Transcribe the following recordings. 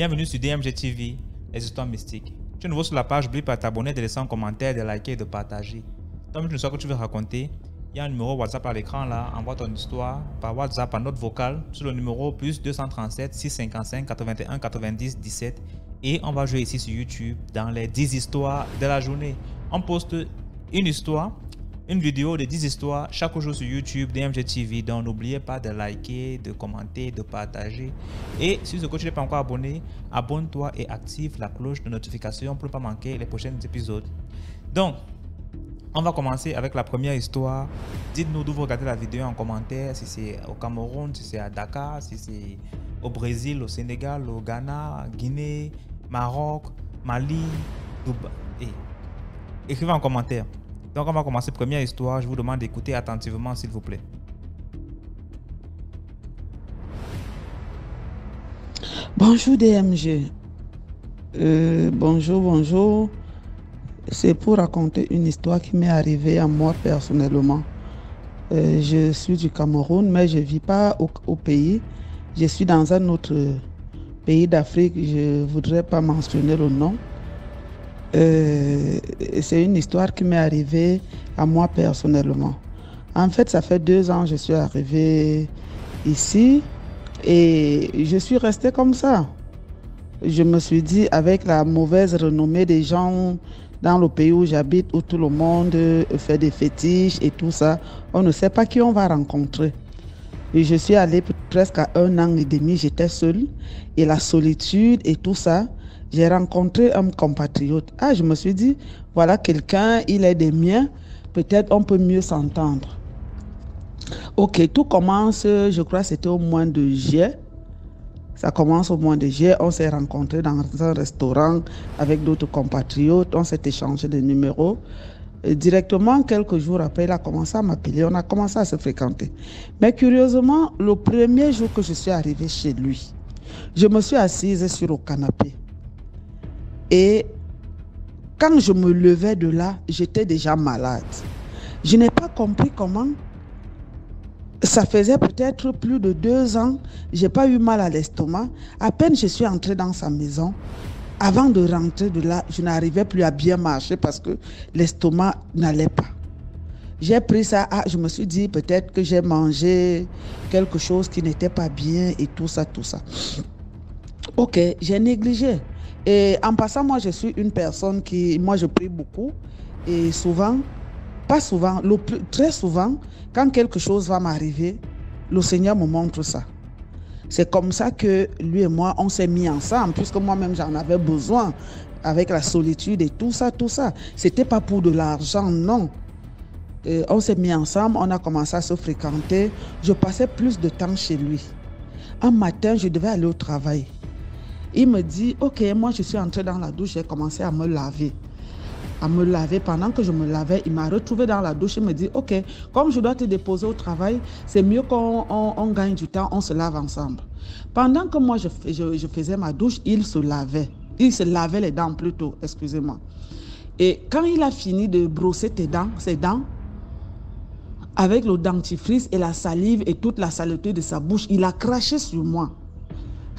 Bienvenue sur DMG TV, les histoires mystiques. Tu es nouveau sur la page, n'oublie pas de t'abonner, de laisser un commentaire, de liker et de partager. Tant que l'histoire que tu veux raconter, il y a un numéro WhatsApp à l'écran là, envoie ton histoire par WhatsApp, par note vocale, sur le numéro plus 237 655 81 90 17 et on va jouer ici sur YouTube dans les 10 histoires de la journée. On poste une histoire, une vidéo de 10 histoires chaque jour sur YouTube, DMG TV. Donc n'oubliez pas de liker, de commenter, de partager. Et si tu n'es pas encore abonné, abonne-toi et active la cloche de notification pour ne pas manquer les prochains épisodes. Donc, on va commencer avec la première histoire. Dites-nous d'où vous regardez la vidéo en commentaire, si c'est au Cameroun, si c'est à Dakar, si c'est au Brésil, au Sénégal, au Ghana, Guinée, Maroc, Mali, Dubaï. Écrivez en commentaire. Donc on va commencer première histoire. Je vous demande d'écouter attentivement s'il vous plaît. Bonjour DMG. Bonjour. C'est pour raconter une histoire qui m'est arrivée à moi personnellement. Je suis du Cameroun, mais je ne vis pas au pays. Je suis dans un autre pays d'Afrique. Je ne voudrais pas mentionner le nom. C'est une histoire qui m'est arrivée à moi personnellement. En fait, ça fait 2 ans que je suis arrivée ici et je suis restée comme ça. Je me suis dit, avec la mauvaise renommée des gens dans le pays où j'habite, où tout le monde fait des fétiches et tout ça, on ne sait pas qui on va rencontrer. Et je suis allée presque à 1 an et demi, j'étais seule. Et la solitude et tout ça, j'ai rencontré un compatriote. Je me suis dit, voilà quelqu'un, il est des miens, peut-être on peut mieux s'entendre. Ok, tout commence, je crois que c'était au mois de juillet. Ça commence au mois de juillet, on s'est rencontrés dans un restaurant avec d'autres compatriotes, on s'est échangé des numéros. Et directement, quelques jours après, il a commencé à m'appeler, on a commencé à se fréquenter. Mais curieusement, le premier jour que je suis arrivée chez lui, je me suis assise sur le canapé. Et quand je me levais de là, j'étais déjà malade. Je n'ai pas compris comment. Ça faisait peut-être plus de 2 ans, je n'ai pas eu mal à l'estomac. À peine je suis entrée dans sa maison, avant de rentrer de là, je n'arrivais plus à bien marcher parce que l'estomac n'allait pas. J'ai pris ça, je me suis dit peut-être que j'ai mangé quelque chose qui n'était pas bien et tout ça. Ok, j'ai négligé. Et en passant, moi je suis une personne moi je prie beaucoup et souvent, pas souvent, très souvent, quand quelque chose va m'arriver, le Seigneur me montre ça. C'est comme ça que lui et moi, on s'est mis ensemble, puisque moi-même, j'en avais besoin, avec la solitude et tout ça. C'était pas pour de l'argent, non. On s'est mis ensemble, on a commencé à se fréquenter. Je passais plus de temps chez lui. Un matin, je devais aller au travail. Il me dit, ok, moi, je suis entrée dans la douche, j'ai commencé à me laver. Pendant que je me lavais, il m'a retrouvé dans la douche. Il me dit, ok, comme je dois te déposer au travail, c'est mieux qu'on gagne du temps, on se lave ensemble. Pendant que moi, je faisais ma douche, il se lavait. Il se lavait les dents plutôt, excusez-moi. Et quand il a fini de brosser ses dents, avec le dentifrice et la salive et toute la saleté de sa bouche, il a craché sur moi.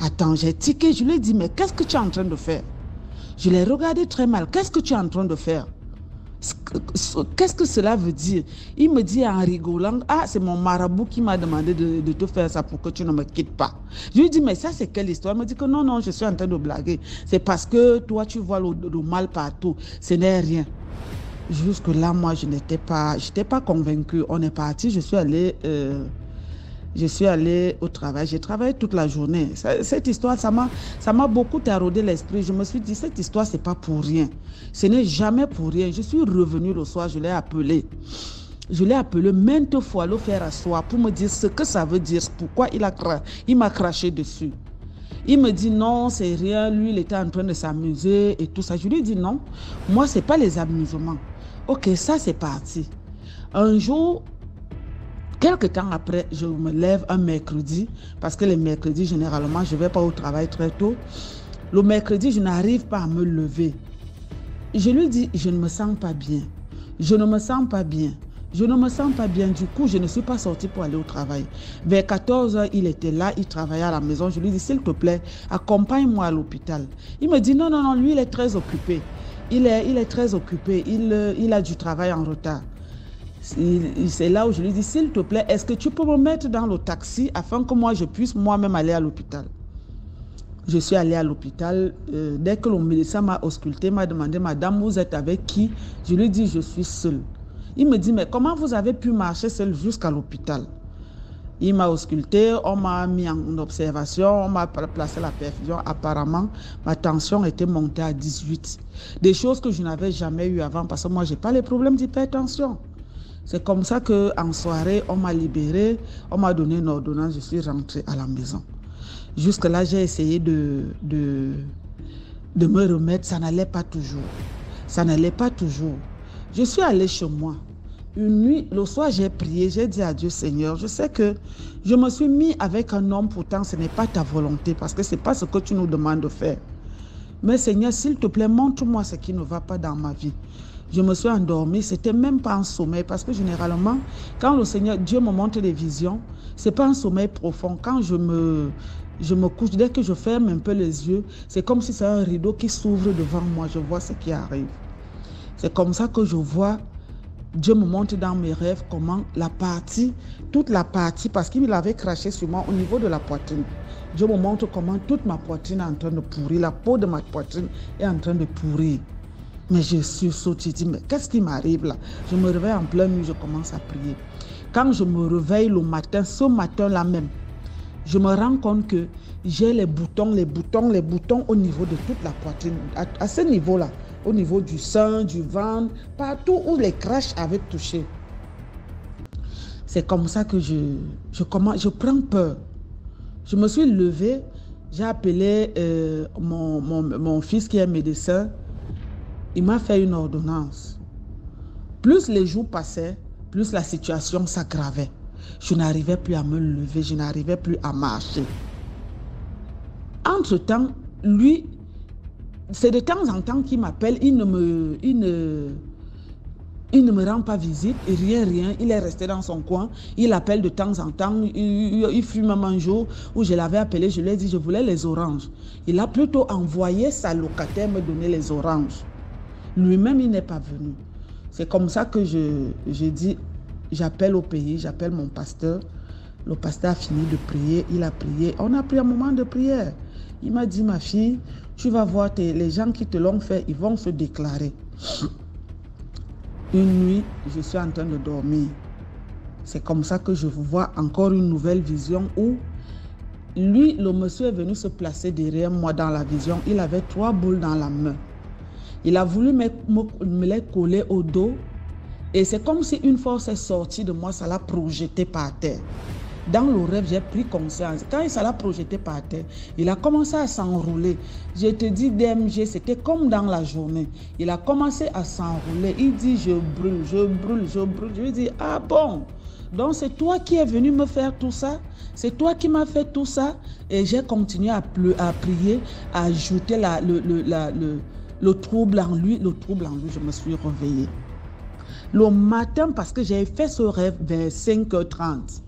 Attends, j'ai tiqué, je lui ai dit, mais qu'est-ce que tu es en train de faire? Je l'ai regardé très mal. Qu'est-ce que tu es en train de faire? Qu'est-ce que cela veut dire? Il me dit en rigolant, c'est mon marabout qui m'a demandé de te faire ça pour que tu ne me quittes pas. Je lui dis, mais ça c'est quelle histoire? Il me dit que non, je suis en train de blaguer. C'est parce que toi tu vois le mal partout. Ce n'est rien. Jusque là, moi je n'étais pas convaincue. On est parti, je suis allée au travail, j'ai travaillé toute la journée. Cette histoire, ça m'a beaucoup taraudé l'esprit. Je me suis dit, cette histoire, ce n'est pas pour rien. Ce n'est jamais pour rien. Je suis revenue le soir, je l'ai appelé. Je l'ai appelé maintes fois, le faire asseoir pour me dire ce que ça veut dire, pourquoi il m'a craché dessus. Il me dit non, c'est rien, lui, il était en train de s'amuser et tout ça. Je lui ai dit non, moi, ce n'est pas les amusements. Ok, ça, c'est parti. Un jour, quelque temps après, je me lève un mercredi, parce que les mercredis, généralement, je ne vais pas au travail très tôt. Le mercredi, je n'arrive pas à me lever. Je lui dis, je ne me sens pas bien. Je ne me sens pas bien. Je ne me sens pas bien. Du coup, je ne suis pas sortie pour aller au travail. Vers 14 h, il était là, il travaillait à la maison. Je lui dis, s'il te plaît, accompagne-moi à l'hôpital. Il me dit, non, non, non, lui, il est très occupé. Il est très occupé. Il a du travail en retard. C'est là où je lui dis, s'il te plaît, est-ce que tu peux me mettre dans le taxi afin que moi, je puisse moi-même aller à l'hôpital? Je suis allée à l'hôpital. Dès que le médecin m'a ausculté, m'a demandé, madame, vous êtes avec qui? Je lui dis, je suis seule. Il me dit, mais comment vous avez pu marcher seule jusqu'à l'hôpital? Il m'a ausculté, on m'a mis en observation, on m'a placé la perfusion. Apparemment, ma tension était montée à 18. Des choses que je n'avais jamais eues avant parce que moi, je n'ai pas les problèmes d'hypertension. C'est comme ça qu'en soirée, on m'a libérée, on m'a donné une ordonnance, je suis rentrée à la maison. Jusque-là, j'ai essayé de me remettre, ça n'allait pas toujours. Ça n'allait pas toujours. Je suis allée chez moi. Une nuit, le soir, j'ai prié, j'ai dit à Dieu, Seigneur, je sais que je me suis mis avec un homme, pourtant ce n'est pas ta volonté, parce que ce n'est pas ce que tu nous demandes de faire. Mais Seigneur, s'il te plaît, montre-moi ce qui ne va pas dans ma vie. Je me suis endormie, c'était même pas un sommeil, parce que généralement, quand le Seigneur, Dieu me montre des visions, c'est pas un sommeil profond. Quand je me couche, dès que je ferme un peu les yeux, c'est comme si c'est un rideau qui s'ouvre devant moi, je vois ce qui arrive. C'est comme ça que je vois, Dieu me montre dans mes rêves comment toute la partie, parce qu'il avait craché sur moi au niveau de la poitrine. Dieu me montre comment toute ma poitrine est en train de pourrir, la peau de ma poitrine est en train de pourrir. Mais je suis sautée, je dis, mais qu'est-ce qui m'arrive là? Je me réveille en pleine nuit, je commence à prier. Quand je me réveille le matin, ce matin-là même, je me rends compte que j'ai les boutons au niveau de toute la poitrine. À ce niveau-là, au niveau du sein, du ventre, partout où les crashs avaient touché. C'est comme ça que je prends peur. Je me suis levée, j'ai appelé mon fils qui est médecin. Il m'a fait une ordonnance. Plus les jours passaient, plus la situation s'aggravait. Je n'arrivais plus à me lever, je n'arrivais plus à marcher. Entre-temps, lui, c'est de temps en temps qu'il m'appelle, il ne me rend pas visite, et rien, il est resté dans son coin, il appelle de temps en temps, il fut même un jour où je l'avais appelé, je lui ai dit, je voulais les oranges. Il a plutôt envoyé sa locataire me donner les oranges. Lui-même, il n'est pas venu. C'est comme ça que j'ai dit, j'appelle au pays, j'appelle mon pasteur. Le pasteur a fini de prier, il a prié. On a pris un moment de prière. Il m'a dit, ma fille, tu vas voir les gens qui te l'ont fait, ils vont se déclarer. Une nuit, je suis en train de dormir. C'est comme ça que je vois encore une nouvelle vision où lui, le monsieur est venu se placer derrière moi dans la vision. Il avait 3 boules dans la main. Il a voulu me les coller au dos et c'est comme si une force est sortie de moi, ça l'a projeté par terre. Dans le rêve, j'ai pris conscience. Quand ça l'a projeté par terre, il a commencé à s'enrouler. Je te dis, DMG, c'était comme dans la journée. Il a commencé à s'enrouler. Il dit, je brûle. Je lui dis, ah bon? Donc c'est toi qui es venu me faire tout ça? C'est toi qui m'as fait tout ça? Et j'ai continué à prier, à ajouter le trouble en lui, je me suis réveillée. Le matin, parce que j'ai fait ce rêve vers 5h30.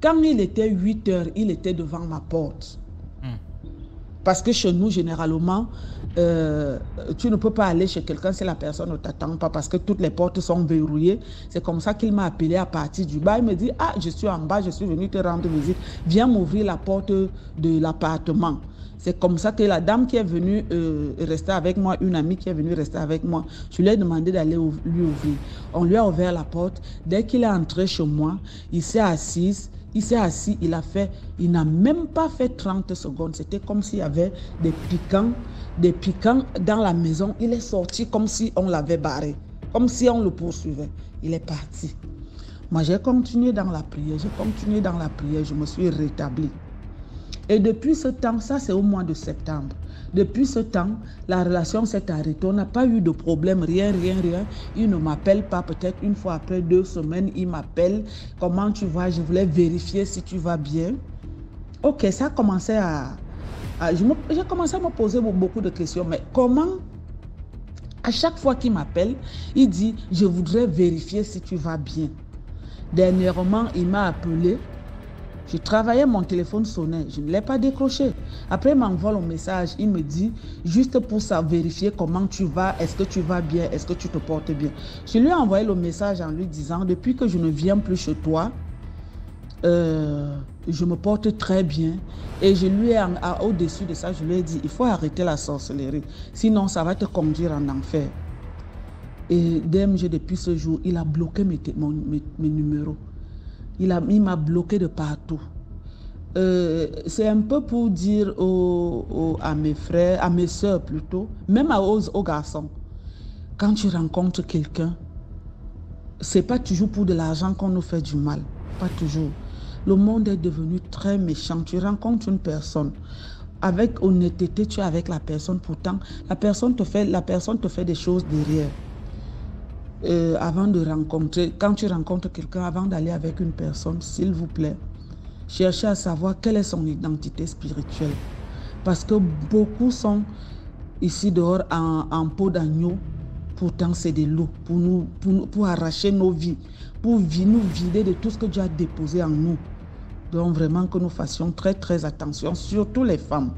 Quand il était 8h, il était devant ma porte. Parce que chez nous, généralement, tu ne peux pas aller chez quelqu'un si la personne ne t'attend pas parce que toutes les portes sont verrouillées. C'est comme ça qu'il m'a appelé à partir du bas. Il me dit, ah, je suis en bas, je suis venu te rendre visite. Viens m'ouvrir la porte de l'appartement. C'est comme ça que la dame qui est venue rester avec moi, une amie qui est venue rester avec moi, je lui ai demandé d'aller lui ouvrir. On lui a ouvert la porte. Dès qu'il est entré chez moi, il s'est assis. Il n'a même pas fait 30 secondes. C'était comme s'il y avait des piquants dans la maison. Il est sorti comme si on l'avait barré, comme si on le poursuivait. Il est parti. Moi, j'ai continué dans la prière. Je me suis rétablie. Et depuis ce temps, ça c'est au mois de septembre. Depuis ce temps, la relation s'est arrêtée. On n'a pas eu de problème, rien. Il ne m'appelle pas, peut-être une fois après 2 semaines, il m'appelle. Comment tu vas? Je voulais vérifier si tu vas bien. Ok, ça a commencé j'ai commencé à me poser beaucoup de questions. Mais comment, à chaque fois qu'il m'appelle, il dit, je voudrais vérifier si tu vas bien. Dernièrement, il m'a appelé. Je travaillais, mon téléphone sonnait. Je ne l'ai pas décroché. Après, il m'envoie le message. Il me dit, juste pour ça, vérifier comment tu vas, est-ce que tu vas bien, est-ce que tu te portes bien. Je lui ai envoyé le message en lui disant, depuis que je ne viens plus chez toi, je me porte très bien. Et je lui ai, au-dessus de ça, je lui ai dit, il faut arrêter la sorcellerie. Sinon, ça va te conduire en enfer. Et DMG, depuis ce jour, il a bloqué mes numéros. Il m'a bloqué de partout. C'est un peu pour dire à mes frères, à mes soeurs plutôt, même aux garçons, quand tu rencontres quelqu'un, c'est pas toujours pour de l'argent qu'on nous fait du mal. Pas toujours. Le monde est devenu très méchant. Tu rencontres une personne, avec honnêteté, tu es avec la personne. Pourtant, la personne te fait des choses derrière. Avant de rencontrer, quand tu rencontres quelqu'un, avant d'aller avec une personne, s'il vous plaît, cherchez à savoir quelle est son identité spirituelle. Parce que beaucoup sont ici dehors en peau d'agneau. Pourtant, c'est des loups pour arracher nos vies, pour nous vider de tout ce que Dieu a déposé en nous. Donc, vraiment que nous fassions très, très attention, surtout les femmes,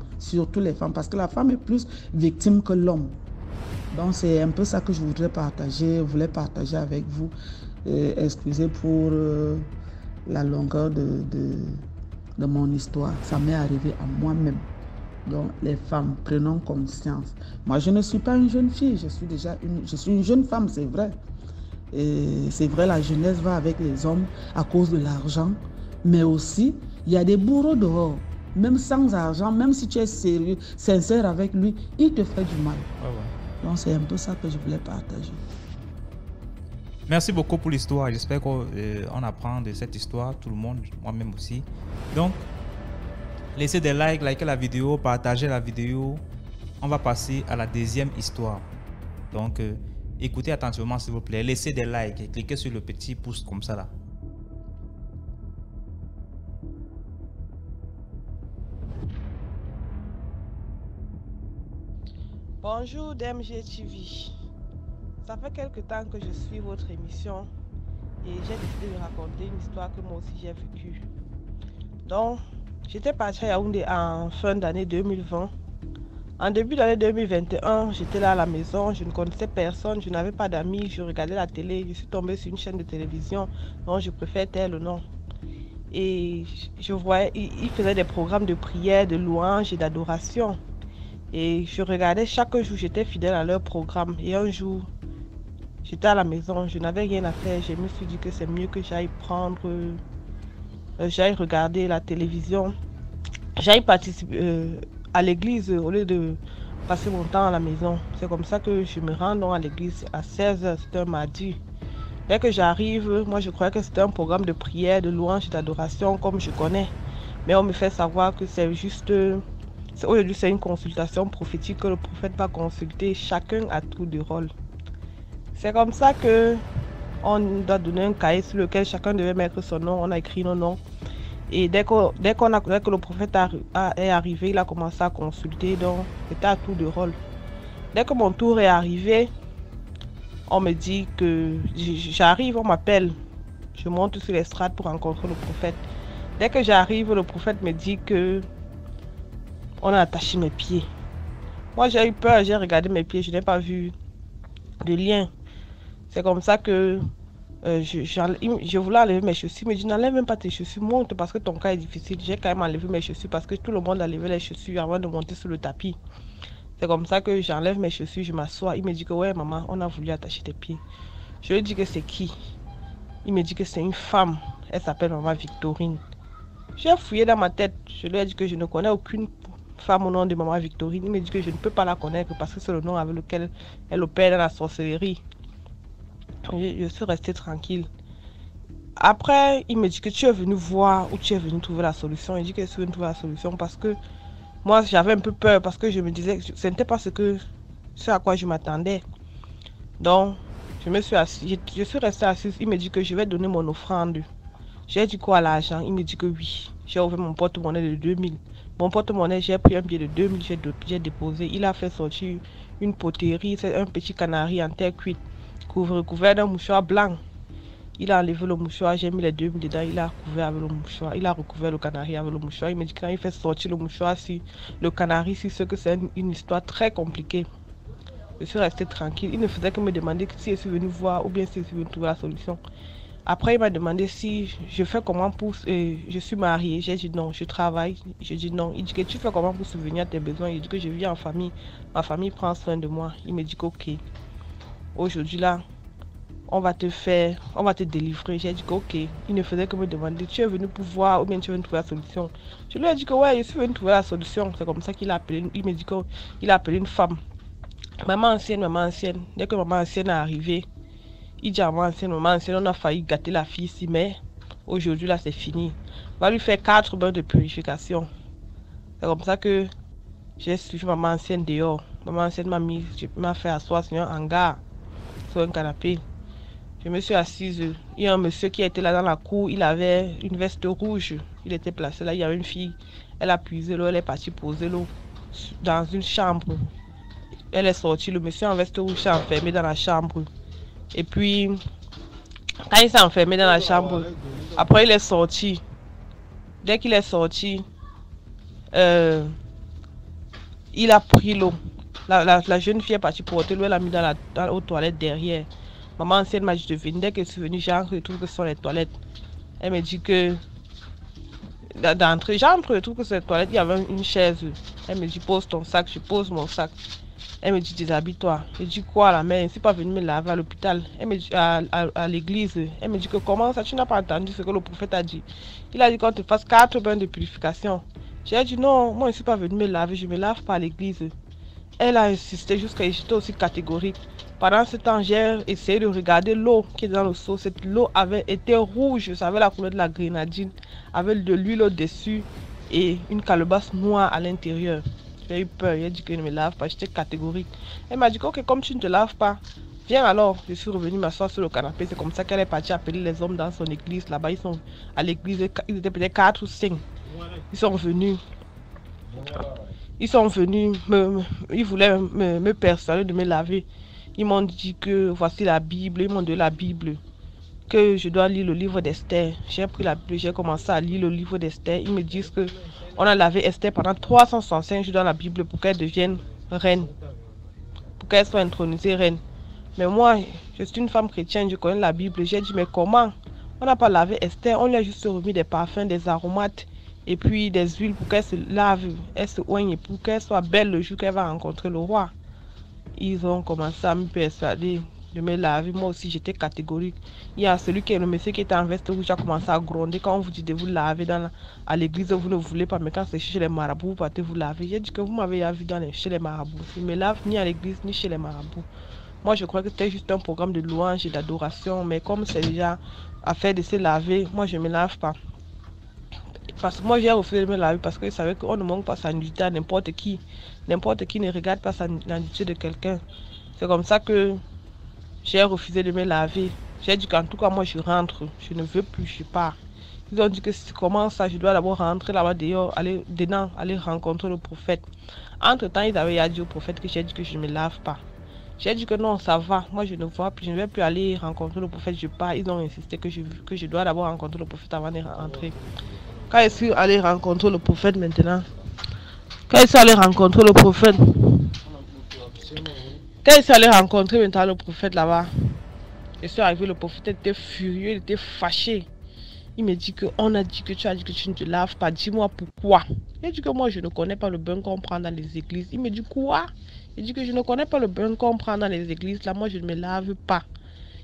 parce que la femme est plus victime que l'homme. Donc, c'est un peu ça que je voulais partager avec vous. Excusez pour la longueur de mon histoire. Ça m'est arrivé à moi-même. Donc, les femmes, prenons conscience. Moi, je ne suis pas une jeune fille, je suis une jeune femme, c'est vrai. Et c'est vrai, la jeunesse va avec les hommes à cause de l'argent. Mais aussi, il y a des bourreaux dehors. Même sans argent, même si tu es sérieux, sincère avec lui, il te fait du mal. Donc, c'est un peu ça que je voulais partager. Merci beaucoup pour l'histoire. J'espère qu'on apprend de cette histoire, tout le monde, moi-même aussi. Donc, laissez des likes, likez la vidéo, partagez la vidéo. On va passer à la deuxième histoire. Donc, écoutez attentivement s'il vous plaît. Laissez des likes et cliquez sur le petit pouce comme ça là. Bonjour DMG TV. Ça fait quelque temps que je suis votre émission et j'ai décidé de raconter une histoire que moi aussi j'ai vécue. Donc, j'étais partie à Yaoundé en fin d'année 2020. En début d'année 2021, j'étais là à la maison, je ne connaissais personne, je n'avais pas d'amis, je regardais la télé, je suis tombée sur une chaîne de télévision dont je préfère taire le nom. Et je voyais, ils faisaient des programmes de prière, de louange et d'adoration. Et je regardais chaque jour, j'étais fidèle à leur programme. Et un jour, j'étais à la maison, je n'avais rien à faire. Je me suis dit que c'est mieux que j'aille j'aille regarder la télévision. J'aille participer à l'église au lieu de passer mon temps à la maison. C'est comme ça que je me rends donc à l'église à 16h, c'était un mardi. Dès que j'arrive, moi je croyais que c'était un programme de prière, de louange et d'adoration comme je connais. Mais on me fait savoir que c'est juste... Aujourd'hui, c'est une consultation prophétique que le prophète va consulter chacun à tour de rôle. C'est comme ça que on doit donner un cahier sur lequel chacun devait mettre son nom. On a écrit nos noms. Et dès que le prophète est arrivé, il a commencé à consulter. Donc, c'était à tour de rôle. Dès que mon tour est arrivé, on me dit que j'arrive, on m'appelle. Je monte sur l'estrade pour rencontrer le prophète. Dès que j'arrive, le prophète me dit que on a attaché mes pieds. Moi, j'ai eu peur, j'ai regardé mes pieds, je n'ai pas vu de lien. C'est comme ça que je voulais enlever mes chaussures. Il me dit, n'enlève même pas tes chaussures, monte parce que ton cas est difficile. J'ai quand même enlevé mes chaussures parce que tout le monde a levé les chaussures avant de monter sur le tapis. C'est comme ça que j'enlève mes chaussures, je m'assois. Il me dit que ouais, maman, on a voulu attacher tes pieds. Je lui dis que c'est qui? Il me dit que c'est une femme. Elle s'appelle maman Victorine. J'ai fouillé dans ma tête. Je lui ai dit que je ne connais aucune femme au nom de maman Victorine. Il me dit que je ne peux pas la connaître parce que c'est le nom avec lequel elle opère dans la sorcellerie. Je suis restée tranquille. Après, il me dit que tu es venu voir ou tu es venu trouver la solution. Il dit que je suis venu trouver la solution parce que moi, j'avais un peu peur parce que je me disais que ce n'était pas ce à quoi je m'attendais. Donc, je me suis assise, je suis restée assise. Il me dit que je vais donner mon offrande. J'ai dit quoi à l'argent? Il me dit que oui. J'ai ouvert mon porte-monnaie de 2000. Mon porte-monnaie, j'ai pris un billet de 2000, j'ai déposé. Il a fait sortir une poterie, c'est un petit canari en terre cuite, couvert d'un mouchoir blanc. Il a enlevé le mouchoir, j'ai mis les 2000 dedans, il a recouvert avec le mouchoir. Il a recouvert le canari avec le mouchoir. Il me dit que quand il fait sortir le mouchoir, si le canari, si c'est que c'est une histoire très compliquée. Je suis restée tranquille. Il ne faisait que me demander si je suis venue voir ou bien si je suis venue trouver la solution. Après, il m'a demandé si je fais comment pour... je suis mariée. J'ai dit non, je travaille. J'ai dit non. Il dit que tu fais comment pour subvenir à tes besoins. Il dit que je vis en famille. Ma famille prend soin de moi. Il me dit qu'ok. Aujourd'hui là, on va te délivrer. J'ai dit qu'ok. Il ne faisait que me demander, tu es venu pour voir ou bien tu es venu trouver la solution. Je lui ai dit que ouais, je suis venu trouver la solution. C'est comme ça qu'il a appelé. Il me dit qu'il a appelé une femme. Maman ancienne. Dès que maman ancienne est arrivée, il dit à maman ancienne, on a failli gâter la fille ici, mais aujourd'hui là c'est fini. On va lui faire 4 bains de purification. C'est comme ça que j'ai suivi maman ancienne dehors. Maman ancienne m'a fait asseoir sur un hangar, sur un canapé. Je me suis assise. Il y a un monsieur qui était là dans la cour, il avait une veste rouge. Il était placé là, il y avait une fille. Elle a puisé l'eau, elle est partie poser l'eau dans une chambre. Elle est sortie, le monsieur en veste rouge s'est enfermé dans la chambre. Et puis, quand il s'est enfermé dans la chambre, après il est sorti. Dès qu'il est sorti, il a pris l'eau. La jeune fille est partie porter l'eau, elle l'a mis aux toilettes derrière. Maman ancienne m'a dit de venir. Dès que je suis venue, j'entre, je trouve que ce sont les toilettes. Elle me dit que d'entrer, j'entre, je trouve que c'est les toilettes, il y avait une chaise. Elle me dit pose ton sac, je pose mon sac. Elle me dit déshabille-toi. Je dis quoi la mère? Je ne suis pas venue me laver à l'hôpital. Elle me dit à l'église. Elle me dit que comment ça, tu n'as pas entendu ce que le prophète a dit? Il a dit qu'on te fasse 4 bains de purification. J'ai dit non, moi je ne suis pas venue me laver, je ne me lave pas à l'église. Elle a insisté jusqu'à j'étais aussi catégorique. Pendant ce temps, j'ai essayé de regarder l'eau qui est dans le seau. Cette eau avait été rouge, ça avait la couleur de la grenadine, avec de l'huile au-dessus et une calebasse noire à l'intérieur. J'ai eu peur, il a dit que je ne me lave pas, j'étais catégorique. Elle m'a dit que ok, comme tu ne te laves pas, viens alors. Je suis revenue m'asseoir sur le canapé, c'est comme ça qu'elle est partie appeler les hommes dans son église. Là-bas, ils sont à l'église, ils étaient peut-être 4 ou 5. Ils sont venus. Ils voulaient me persuader de me laver. Ils m'ont dit que voici la Bible, ils m'ont donné la Bible, que je dois lire le livre d'Esther. J'ai pris la Bible, j'ai commencé à lire le livre d'Esther. Ils me disent que on a lavé Esther pendant 365 jours dans la Bible pour qu'elle devienne reine, pour qu'elle soit intronisée reine. Mais moi, je suis une femme chrétienne, je connais la Bible. J'ai dit, mais comment? On n'a pas lavé Esther, on lui a juste remis des parfums, des aromates et puis des huiles pour qu'elle se lave, elle se oigne, pour qu'elle soit belle le jour qu'elle va rencontrer le roi. Ils ont commencé à me persuader de me laver. Moi aussi, j'étais catégorique. Il y a le monsieur qui était en veste rouge, a commencé à gronder. Quand on vous dit de vous laver à l'église, vous ne voulez pas. Mais quand c'est chez les marabouts, vous partez vous laver. J'ai dit que vous m'avez vu chez les marabouts. Je ne me lave ni à l'église, ni chez les marabouts. Moi, je crois que c'était juste un programme de louange et d'adoration. Mais comme c'est déjà affaire de se laver, moi, je ne me lave pas. Parce que moi, j'ai refusé de me laver parce que je savais qu'on ne manque pas sa nudité à n'importe qui. N'importe qui ne regarde pas la nudité de quelqu'un. C'est comme ça que j'ai refusé de me laver. J'ai dit qu'en tout cas, moi, je rentre. Je ne veux plus, je pars. Ils ont dit que comment ça, je dois d'abord rentrer là-bas dehors, aller rencontrer le prophète. Entre-temps, ils avaient dit au prophète que j'ai dit que je ne me lave pas. J'ai dit que non, ça va. Moi, je ne vois plus, je ne vais plus aller rencontrer le prophète, je pars. Ils ont insisté que je dois d'abord rencontrer le prophète avant de rentrer. Quand je suis allé rencontrer le prophète maintenant, le prophète là-bas, je suis arrivé, le prophète était furieux, il était fâché. Il me dit qu'on a dit que tu as dit que tu ne te laves pas, dis-moi pourquoi. Il dit que moi je ne connais pas le bain qu'on prend dans les églises. Il me dit quoi? Il dit que je ne connais pas le bain qu'on prend dans les églises, là moi je ne me lave pas.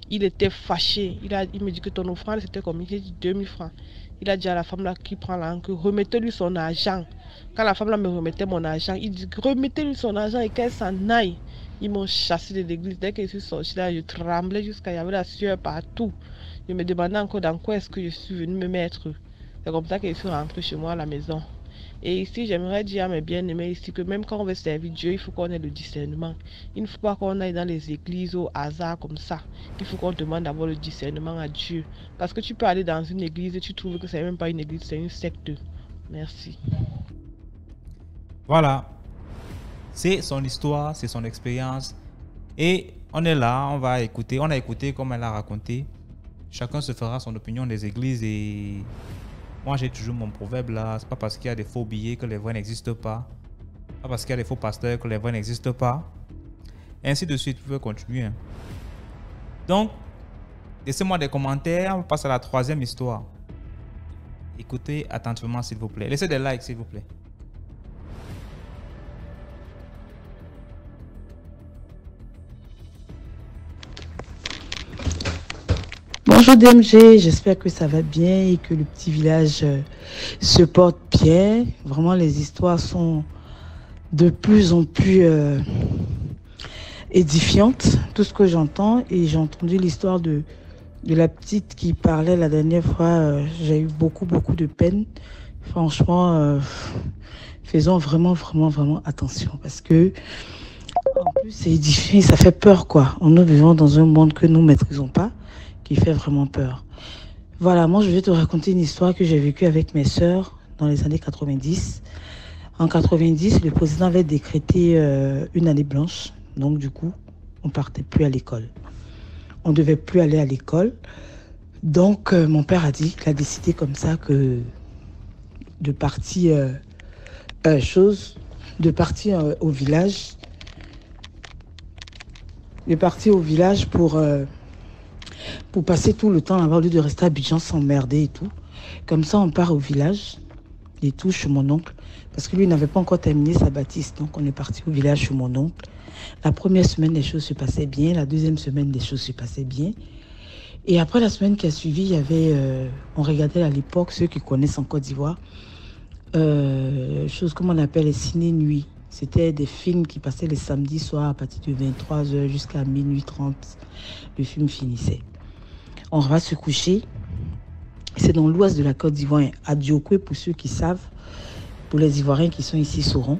Il était fâché, il me dit que ton offrande c'était combien? J'ai dit 2000 francs. Il a dit à la femme là qui prend là que remettez-lui son argent. Quand la femme là me remettait mon argent, il dit remettez-lui son argent et qu'elle s'en aille. Ils m'ont chassé de l'église. Dès que je suis sortie là, je tremblais jusqu'à y avait la sueur partout. Je me demandais encore dans quoi est-ce que je suis venue me mettre. C'est comme ça que je suis rentrée chez moi à la maison. Et ici, j'aimerais dire à mes bien-aimés ici que même quand on veut servir Dieu, il faut qu'on ait le discernement. Il ne faut pas qu'on aille dans les églises au hasard comme ça. Il faut qu'on demande d'abord le discernement à Dieu. Parce que tu peux aller dans une église et tu trouves que c'est même pas une église, c'est une secte. Merci. Voilà. C'est son histoire, c'est son expérience. Et on est là, on va écouter. On a écouté comme elle a raconté. chacun se fera son opinion des églises et moi j'ai toujours mon proverbe là, c'est pas parce qu'il y a des faux billets que les vrais n'existent pas. Pas parce qu'il y a des faux pasteurs que les vrais n'existent pas. Et ainsi de suite, vous pouvez continuer. Hein. Donc, laissez-moi des commentaires, on passe à la troisième histoire. Écoutez attentivement s'il vous plaît. Laissez des likes s'il vous plaît. Bonjour DMG, j'espère que ça va bien et que le petit village se porte bien. Vraiment, les histoires sont de plus en plus édifiantes, tout ce que j'entends. Et j'ai entendu l'histoire de la petite qui parlait la dernière fois. J'ai eu beaucoup de peine. Franchement, faisons vraiment attention parce que en plus c'est édifiant, ça fait peur quoi. Nous vivons dans un monde que nous ne maîtrisons pas, qui fait vraiment peur. Voilà, moi je vais te raconter une histoire que j'ai vécue avec mes sœurs dans les années 90. En 90, le président avait décrété une année blanche. Donc du coup, on partait plus à l'école. On devait plus aller à l'école. Donc mon père a décidé comme ça que de partir au village. De partir au village pour passer tout le temps là-bas au lieu de rester à Abidjan s'emmerder et tout. Comme ça, on part au village et tout chez mon oncle. Parce que lui n'avait pas encore terminé sa bâtisse. Donc, on est parti au village chez mon oncle. La première semaine, les choses se passaient bien. La deuxième semaine, les choses se passaient bien. Et après la semaine qui a suivi, il y avait... on regardait à l'époque, ceux qui connaissent en Côte d'Ivoire, chose comme on appelle les ciné-nuits. C'était des films qui passaient les samedis soirs à partir de 23h jusqu'à minuit 30. Le film finissait. On va se coucher. C'est dans l'ouest de la Côte d'Ivoire, à Diokwe pour ceux qui savent. Pour les Ivoiriens qui sont ici sauront.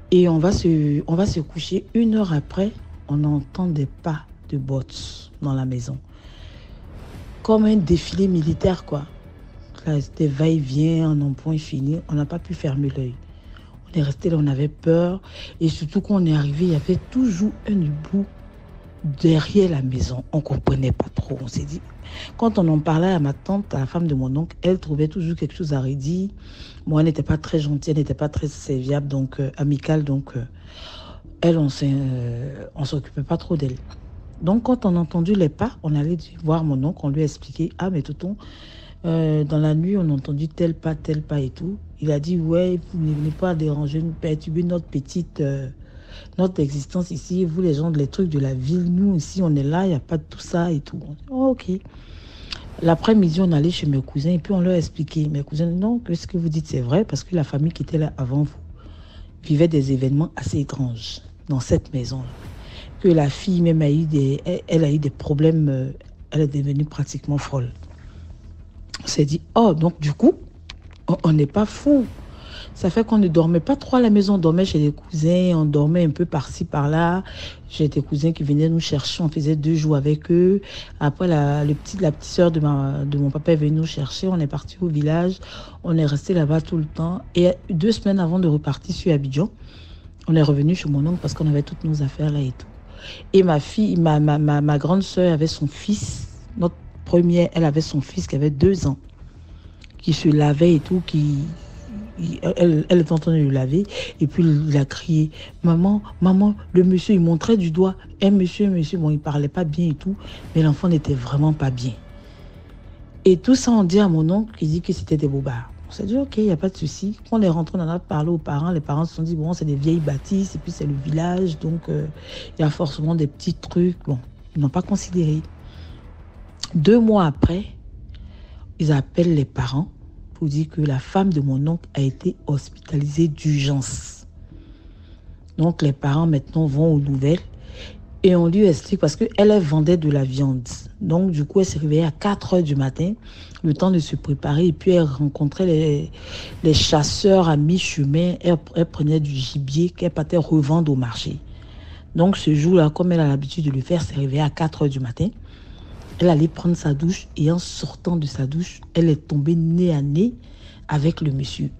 Et on va se coucher. 1 heure après, on entend des pas de bottes dans la maison. Comme un défilé militaire, quoi. Là, c'était va-et-vient, en un point fini. On n'a pas pu fermer l'œil. On est resté là, on avait peur. Et surtout, quand on est arrivé, il y avait toujours un hibou derrière la maison. On ne comprenait pas trop. On s'est dit... Quand on en parlait à ma tante, à la femme de mon oncle, elle trouvait toujours quelque chose à redire. Moi, elle n'était pas très gentille, elle n'était pas très serviable, donc amicale. Donc, elle, on ne s'occupait pas trop d'elle. Donc, quand on a entendu les pas, on allait voir mon oncle, on lui a expliqué, « Ah, mais tonton, dans la nuit, on a entendu tel pas et tout. » Il a dit, « Ouais, vous ne venez pas déranger, nous perturber notre existence ici. Vous, les gens, les trucs de la ville, nous, ici, on est là, il n'y a pas de tout ça et tout. » Oh, ok. L'après-midi, on allait chez mes cousins et puis on leur a expliqué. Mes cousins, non, que ce que vous dites, c'est vrai parce que la famille qui était là avant vous vivait des événements assez étranges dans cette maison-là. Que la fille même elle a eu des problèmes, elle est devenue pratiquement folle. On s'est dit, oh, donc du coup, on n'est pas fou. Ça fait qu'on ne dormait pas trop à la maison, on dormait chez les cousins, on dormait un peu par-ci, par-là. J'ai des cousins qui venaient nous chercher, on faisait 2 jours avec eux. Après, la petite sœur de mon papa est venue nous chercher, on est parti au village, on est resté là-bas tout le temps. Et 2 semaines avant de repartir sur Abidjan, on est revenu chez mon oncle parce qu'on avait toutes nos affaires là et tout. Et ma grande sœur avait son fils, notre première, elle avait son fils qui avait 2 ans, qui se lavait et tout, elle est en train de le laver et puis il a crié maman, le monsieur, il montrait du doigt monsieur, bon, il parlait pas bien et tout, mais l'enfant n'était vraiment pas bien. Et tout ça, on dit à mon oncle qui dit que c'était des bobards. On s'est dit ok, il n'y a pas de souci. Quand on est rentré, on en a parlé aux parents, les parents se sont dit bon, c'est des vieilles bâtisses et puis c'est le village, donc il y a forcément des petits trucs. Bon, ils n'ont pas considéré. 2 mois après, ils appellent les parents pour dire que la femme de mon oncle a été hospitalisée d'urgence. Donc les parents maintenant vont aux nouvelles et on lui explique parce qu'elle vendait de la viande. Donc du coup elle s'est réveillée à 4 h du matin, le temps de se préparer et puis elle rencontrait les chasseurs à mi-chemin. Elle prenait du gibier qu'elle partait revendre au marché. Donc ce jour-là, comme elle a l'habitude de le faire, s'est réveillée à 4 h du matin. Elle allait prendre sa douche et en sortant de sa douche, elle est tombée nez à nez avec le monsieur.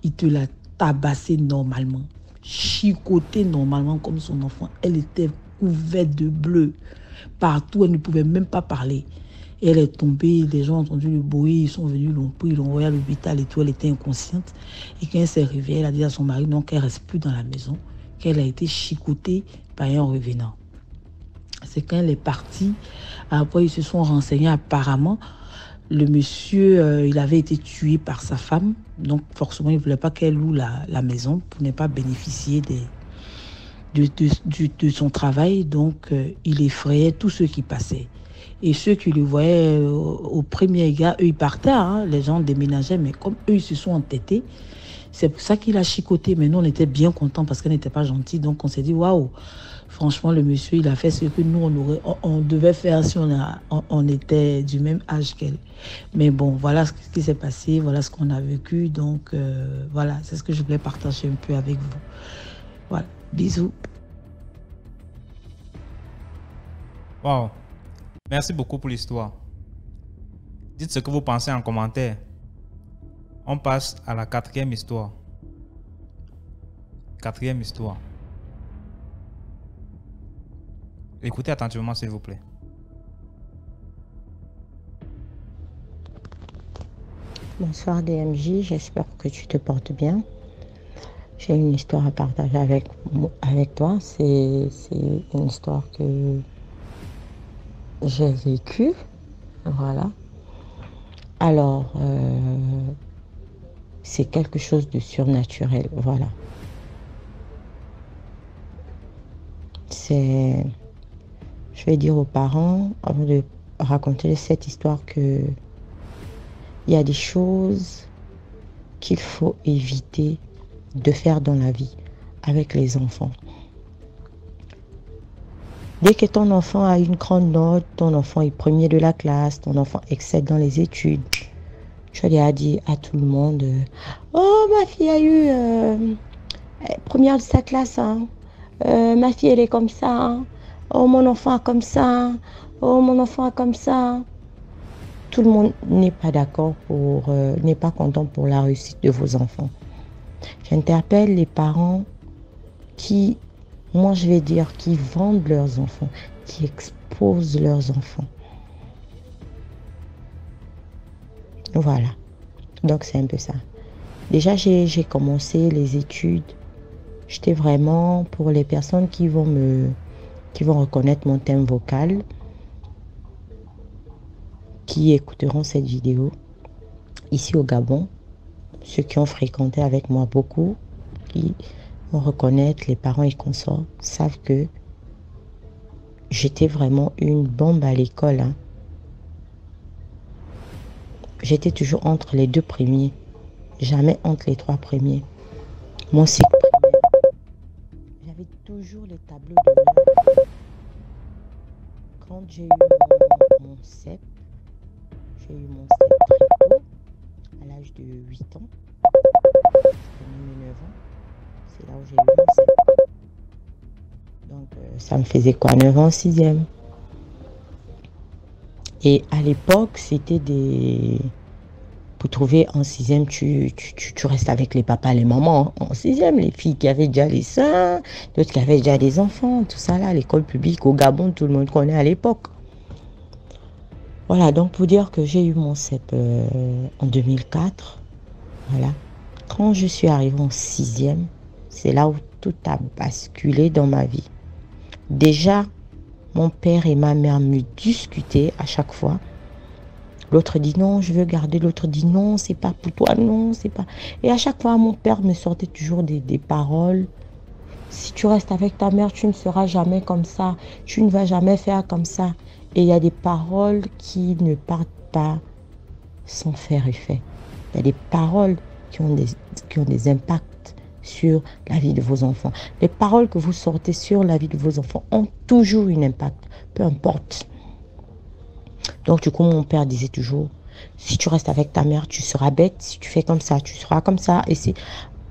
Il te l'a tabassé normalement, chicoté normalement comme son enfant. Elle était couverte de bleu partout, elle ne pouvait même pas parler. Et elle est tombée, les gens ont entendu le bruit, ils sont venus ils l'ont envoyé à l'hôpital et tout, elle était inconsciente. Et quand elle s'est réveillée, elle a dit à son mari donc qu'elle ne reste plus dans la maison, qu'elle a été chicotée par un revenant. C'est quand elle est partie, après ils se sont renseignés apparemment. Le monsieur, il avait été tué par sa femme, donc forcément il ne voulait pas qu'elle loue la maison pour ne pas bénéficier de son travail, donc il effrayait tous ceux qui passaient. Et ceux qui le voyaient au premier gars, eux ils partaient, hein, les gens déménageaient, mais comme eux ils se sont entêtés, c'est pour ça qu'il a chicoté. Mais nous on était bien contents parce qu'elle n'était pas gentille, donc on s'est dit waouh, franchement le monsieur il a fait ce que nous on devait faire si on était du même âge qu'elle. Mais bon, voilà ce qui s'est passé, voilà ce qu'on a vécu, donc voilà, c'est ce que je voulais partager un peu avec vous. Voilà, bisous. Wow. Merci beaucoup pour l'histoire. Dites ce que vous pensez en commentaire. On passe à la quatrième histoire. Quatrième histoire. Écoutez attentivement, s'il vous plaît. Bonsoir DMJ, j'espère que tu te portes bien. J'ai une histoire à partager avec toi. C'est une histoire que j'ai vécue. Voilà. Alors, c'est quelque chose de surnaturel. Voilà. Je vais dire aux parents, avant de raconter cette histoire, que il y a des choses qu'il faut éviter de faire dans la vie avec les enfants. Dès que ton enfant a une grande note, ton enfant est premier de la classe, ton enfant excelle dans les études, tu lui as dit à tout le monde, oh, ma fille a eu première de sa classe, hein. Ma fille elle est comme ça, hein. Oh, mon enfant est comme ça, oh, mon enfant est comme ça. Tout le monde n'est pas d'accord n'est pas content pour la réussite de vos enfants. J'interpelle les parents qui, moi je vais dire, qui vendent leurs enfants, qui exposent leurs enfants. Voilà. Donc c'est un peu ça. Déjà j'ai commencé les études. J'étais vraiment, pour les personnes qui vont reconnaître mon thème vocal, qui écouteront cette vidéo, ici au Gabon, ceux qui ont fréquenté avec moi beaucoup, qui vont reconnaître, les parents et consorts, savent que j'étais vraiment une bombe à l'école. Hein. J'étais toujours entre les 2 premiers, jamais entre les 3 premiers. Mon cycle primaire, j'avais toujours les tableaux d'honneur. Quand j'ai eu mon CEP, j'ai eu mon CEP très tôt, à l'âge de 8 ans. J'avais 9 ans. C'est là où j'ai eu mon CEP. Donc, ça me faisait quoi, 9 ans en 6e. Et à l'époque, c'était des... Pour trouver en 6e, tu restes avec les papas, les mamans. En 6e, les filles qui avaient déjà les seins, d'autres qui avaient déjà des enfants, tout ça là, l'école publique au Gabon, tout le monde connaît à l'époque. Voilà, donc pour dire que j'ai eu mon CEP en 2004, voilà. Quand je suis arrivée en 6e, c'est là où tout a basculé dans ma vie. Déjà, mon père et ma mère me discutaient à chaque fois. L'autre dit non, je veux garder. L'autre dit non, c'est pas pour toi, non, c'est pas... Et à chaque fois, mon père me sortait toujours des paroles. Si tu restes avec ta mère, tu ne seras jamais comme ça. Tu ne vas jamais faire comme ça. Et il y a des paroles qui ne partent pas sans faire effet. Il y a des paroles qui ont des impacts sur la vie de vos enfants. Les paroles que vous sortez sur la vie de vos enfants ont toujours un impact, peu importe. Donc du coup, mon père disait toujours, si tu restes avec ta mère, tu seras bête. Si tu fais comme ça, tu seras comme ça. Et c'est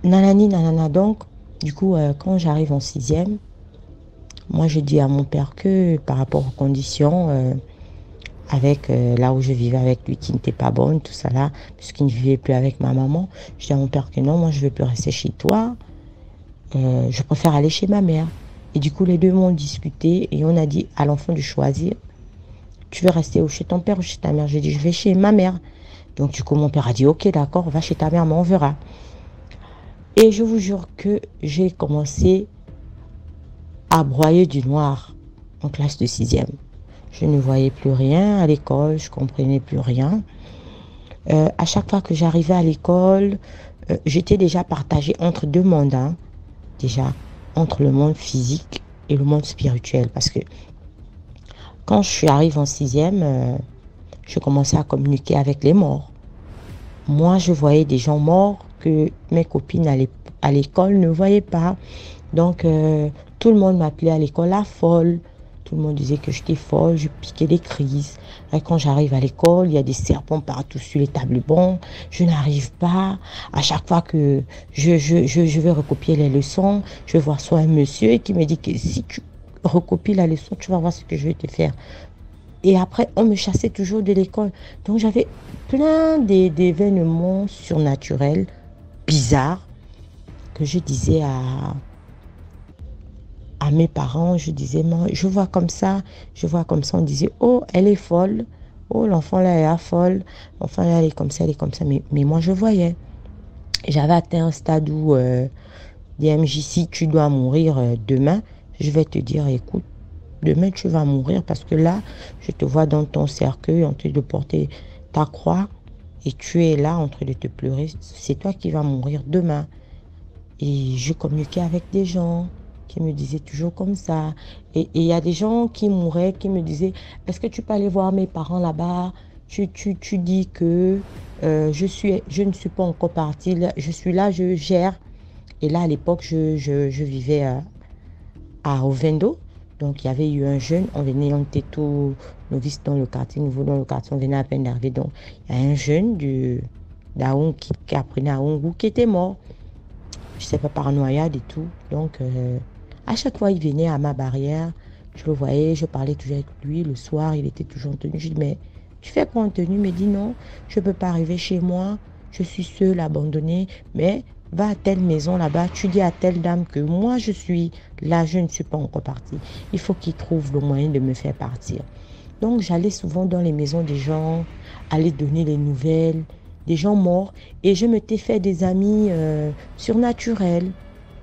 nanani, nanana. Donc, du coup, quand j'arrive en 6e, moi, je dis à mon père que par rapport aux conditions, avec là où je vivais avec lui, qui n'était pas bonne, tout ça là, puisqu'il ne vivait plus avec ma maman, je dis à mon père que non, moi, je ne veux plus rester chez toi. Je préfère aller chez ma mère. Et du coup, les deux m'ont discuté et on a dit à l'enfant de choisir. tu veux rester où, chez ton père ou chez ta mère? J'ai dit, je vais chez ma mère. Donc du coup, mon père a dit, ok, d'accord, va chez ta mère, mais on verra. Et je vous jure que j'ai commencé à broyer du noir en classe de 6e. Je ne voyais plus rien à l'école, je ne comprenais plus rien. À chaque fois que j'arrivais à l'école, j'étais déjà partagée entre deux mondes, hein, déjà, entre le monde physique et le monde spirituel. Parce que quand je suis arrivée en 6e, je commençais à communiquer avec les morts. Moi, je voyais des gens morts que mes copines à l'école ne voyaient pas. Donc, tout le monde m'appelait à l'école la folle. Tout le monde disait que j'étais folle, je piquais des crises. Et quand j'arrive à l'école, il y a des serpents partout sur les tables bancs. Je n'arrive pas. À chaque fois que je vais recopier les leçons, je vais voir soit un monsieur qui me dit que si tu recopies la leçon, tu vas voir ce que je vais te faire. Et après, on me chassait toujours de l'école. Donc, j'avais plein d'événements surnaturels, bizarres, que je disais à mes parents. Je disais, je vois comme ça, je vois comme ça. On disait, oh, elle est folle. Oh, l'enfant là, elle est folle. L'enfant là, elle est comme ça, elle est comme ça. Mais moi, je voyais. J'avais atteint un stade où, DMJ, si tu dois mourir demain, je vais te dire, écoute, demain, tu vas mourir parce que là, je te vois dans ton cercueil en train de porter ta croix et tu es là en train de te pleurer. C'est toi qui vas mourir demain. Et je communiquais avec des gens qui me disaient toujours comme ça. Et il y a des gens qui mouraient, qui me disaient, est-ce que tu peux aller voir mes parents là-bas? Tu dis que je ne suis pas encore partie. Je suis là, je gère. Et là, à l'époque, je vivais à Ovendo. Donc, il y avait eu un jeune, on était tous novices dans le quartier, nouveau dans le quartier, on venait à peine d'arriver. Donc, il y a un jeune d'Aoun qui apprenait à Oungou qui était mort. Je ne sais pas, par noyade et tout. Donc, à chaque fois, il venait à ma barrière, je le voyais, je parlais toujours avec lui. Le soir, il était toujours en tenue. Je dis, mais tu fais quoi en tenue? Il me dit, non, je ne peux pas arriver chez moi, je suis seule, abandonnée, mais va à telle maison là-bas, tu dis à telle dame que moi je suis là, je ne suis pas encore partie. Il faut qu'il trouve le moyen de me faire partir. Donc j'allais souvent dans les maisons des gens, aller donner les nouvelles, des gens morts, et je m'étais fait des amis surnaturels,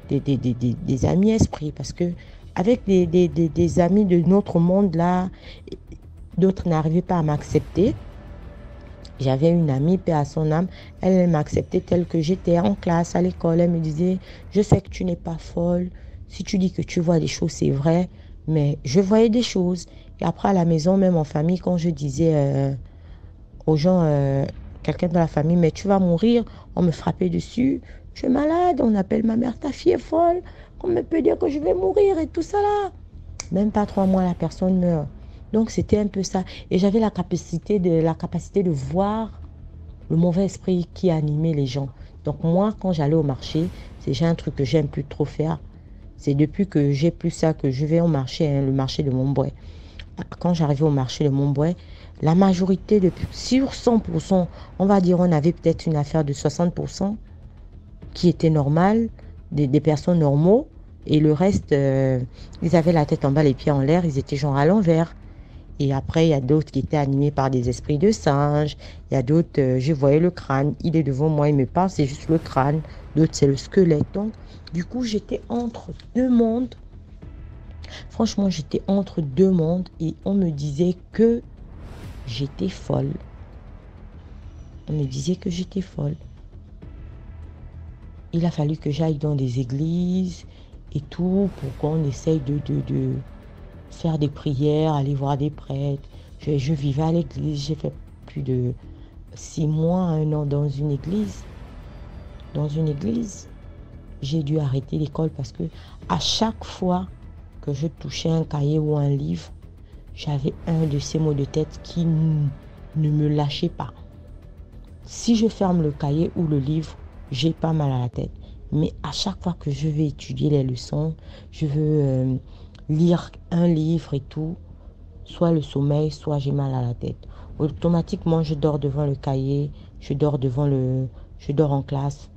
des amis esprits, parce que avec des amis de notre monde là, d'autres n'arrivaient pas à m'accepter. J'avais une amie, paix à son âme, elle m'acceptait telle que j'étais en classe, à l'école. Elle me disait, je sais que tu n'es pas folle. Si tu dis que tu vois des choses, c'est vrai. Mais je voyais des choses. Et après, à la maison, même en famille, quand je disais aux gens, quelqu'un de la famille, mais tu vas mourir, on me frappait dessus. Je suis malade, on appelle ma mère, ta fille est folle. On me peut dire que je vais mourir et tout ça là. Même pas 3 mois, la personne meurt. Donc, c'était un peu ça. Et j'avais la capacité de voir le mauvais esprit qui animait les gens. Donc, moi, quand j'allais au marché, c'est déjà un truc que j'aime plus trop faire. C'est depuis que j'ai plus ça que je vais au marché, hein, le marché de Montbouet. Quand j'arrivais au marché de Montbouet, la majorité, sur 100%, on va dire, on avait peut-être une affaire de 60% qui était normale, des personnes normaux. Et le reste, ils avaient la tête en bas, les pieds en l'air, ils étaient genre à l'envers. Et après, il y a d'autres qui étaient animés par des esprits de singes. Il y a d'autres, je voyais le crâne. Il est devant moi, il me parle, c'est juste le crâne. D'autres, c'est le squelette. Donc, du coup, j'étais entre deux mondes. Franchement, j'étais entre deux mondes. Et on me disait que j'étais folle. On me disait que j'étais folle. Il a fallu que j'aille dans des églises et tout pour qu'on essaye de faire des prières, aller voir des prêtres. Je vivais à l'église, j'ai fait plus de 6 mois, 1 an dans une église. Dans une église, j'ai dû arrêter l'école parce que à chaque fois que je touchais un cahier ou un livre, j'avais un de ces maux de tête qui ne me lâchait pas. Si je ferme le cahier ou le livre, j'ai pas mal à la tête. Mais à chaque fois que je vais étudier les leçons, je veux lire un livre et tout, soit le sommeil, soit j'ai mal à la tête. Automatiquement, je dors devant le cahier, je dors en classe.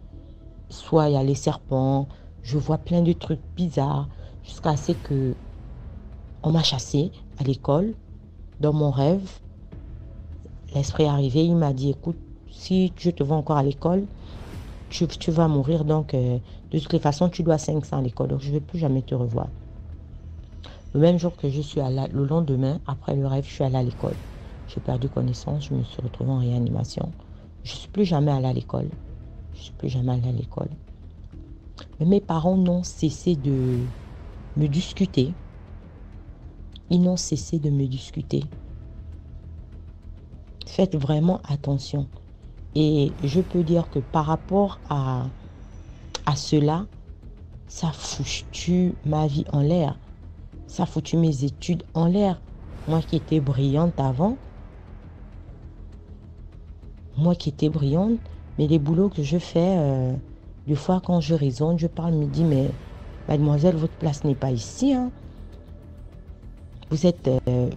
Soit il y a les serpents, je vois plein de trucs bizarres, jusqu'à ce que on m'a chassée à l'école. Dans mon rêve, l'esprit est arrivé, il m'a dit, écoute, si je te vois encore à l'école, tu vas mourir, donc de toutes les façons, tu dois 500 à l'école, donc je ne vais plus jamais te revoir. Le même jour que je suis allée, le lendemain, après le rêve, je suis allée à l'école. J'ai perdu connaissance, je me suis retrouvée en réanimation. Je ne suis plus jamais allée à l'école. Je ne suis plus jamais allée à l'école. Mais mes parents n'ont cessé de me discuter. Ils n'ont cessé de me discuter. Faites vraiment attention. Et je peux dire que par rapport à cela, ça a foutu ma vie en l'air. Ça a foutu mes études en l'air. Moi qui étais brillante avant, mais les boulots que je fais, des fois quand je raisonne, je parle, me dis, mais mademoiselle, votre place n'est pas ici. Hein. Vous êtes,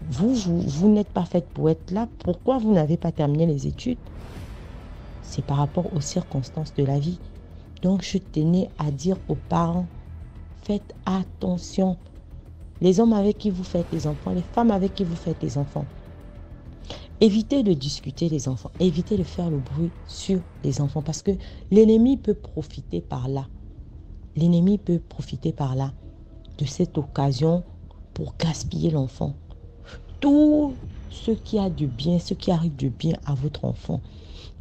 vous n'êtes pas faite pour être là. Pourquoi vous n'avez pas terminé les études? C'est par rapport aux circonstances de la vie. Donc je tenais à dire aux parents, faites attention. Les hommes avec qui vous faites les enfants, les femmes avec qui vous faites les enfants. Évitez de discuter les enfants, évitez de faire le bruit sur les enfants parce que l'ennemi peut profiter par là. L'ennemi peut profiter par là de cette occasion pour gaspiller l'enfant. Tout ce qui a de bien, ce qui arrive de bien à votre enfant,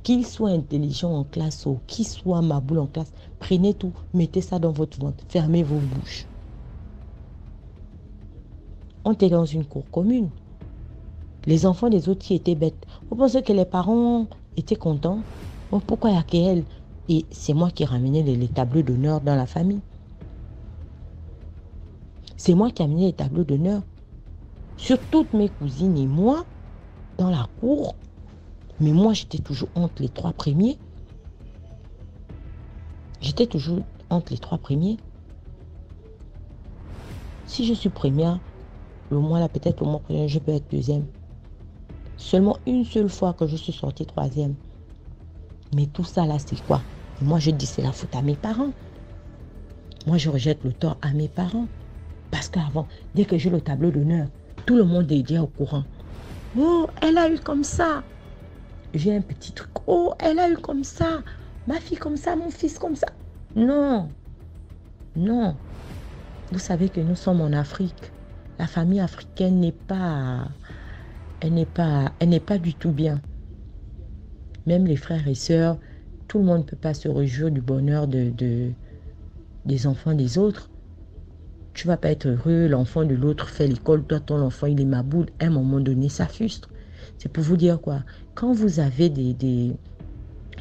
qu'il soit intelligent en classe ou qu'il soit maboule en classe, prenez tout, mettez ça dans votre ventre, fermez vos bouches. On était dans une cour commune. Les enfants des autres qui étaient bêtes. Vous pensez que les parents étaient contents? Bon, pourquoi il n'y a qu'elle? Et c'est moi qui ramenais les tableaux d'honneur dans la famille. C'est moi qui amenais les tableaux d'honneur sur toutes mes cousines et moi dans la cour. Mais moi, j'étais toujours entre les 3 premiers. J'étais toujours entre les 3 premiers. Si je suis première, le mois là, peut-être le mois prochain, je peux être deuxième. Seulement une seule fois que je suis sortie 3e. Mais tout ça là, c'est quoi? Et moi, je dis c'est la faute à mes parents. Moi, je rejette le tort à mes parents. Parce qu'avant, dès que j'ai le tableau d'honneur, tout le monde est déjà au courant. Oh, elle a eu comme ça. J'ai un petit truc. Oh, elle a eu comme ça. Ma fille comme ça, mon fils comme ça. Non. Non. Vous savez que nous sommes en Afrique. La famille africaine n'est pas... Elle n'est pas du tout bien. Même les frères et sœurs, tout le monde ne peut pas se réjouir du bonheur des enfants des autres. Tu ne vas pas être heureux, l'enfant de l'autre fait l'école, toi ton enfant il est maboule. À un moment donné, ça frustre. C'est pour vous dire quoi? Quand vous avez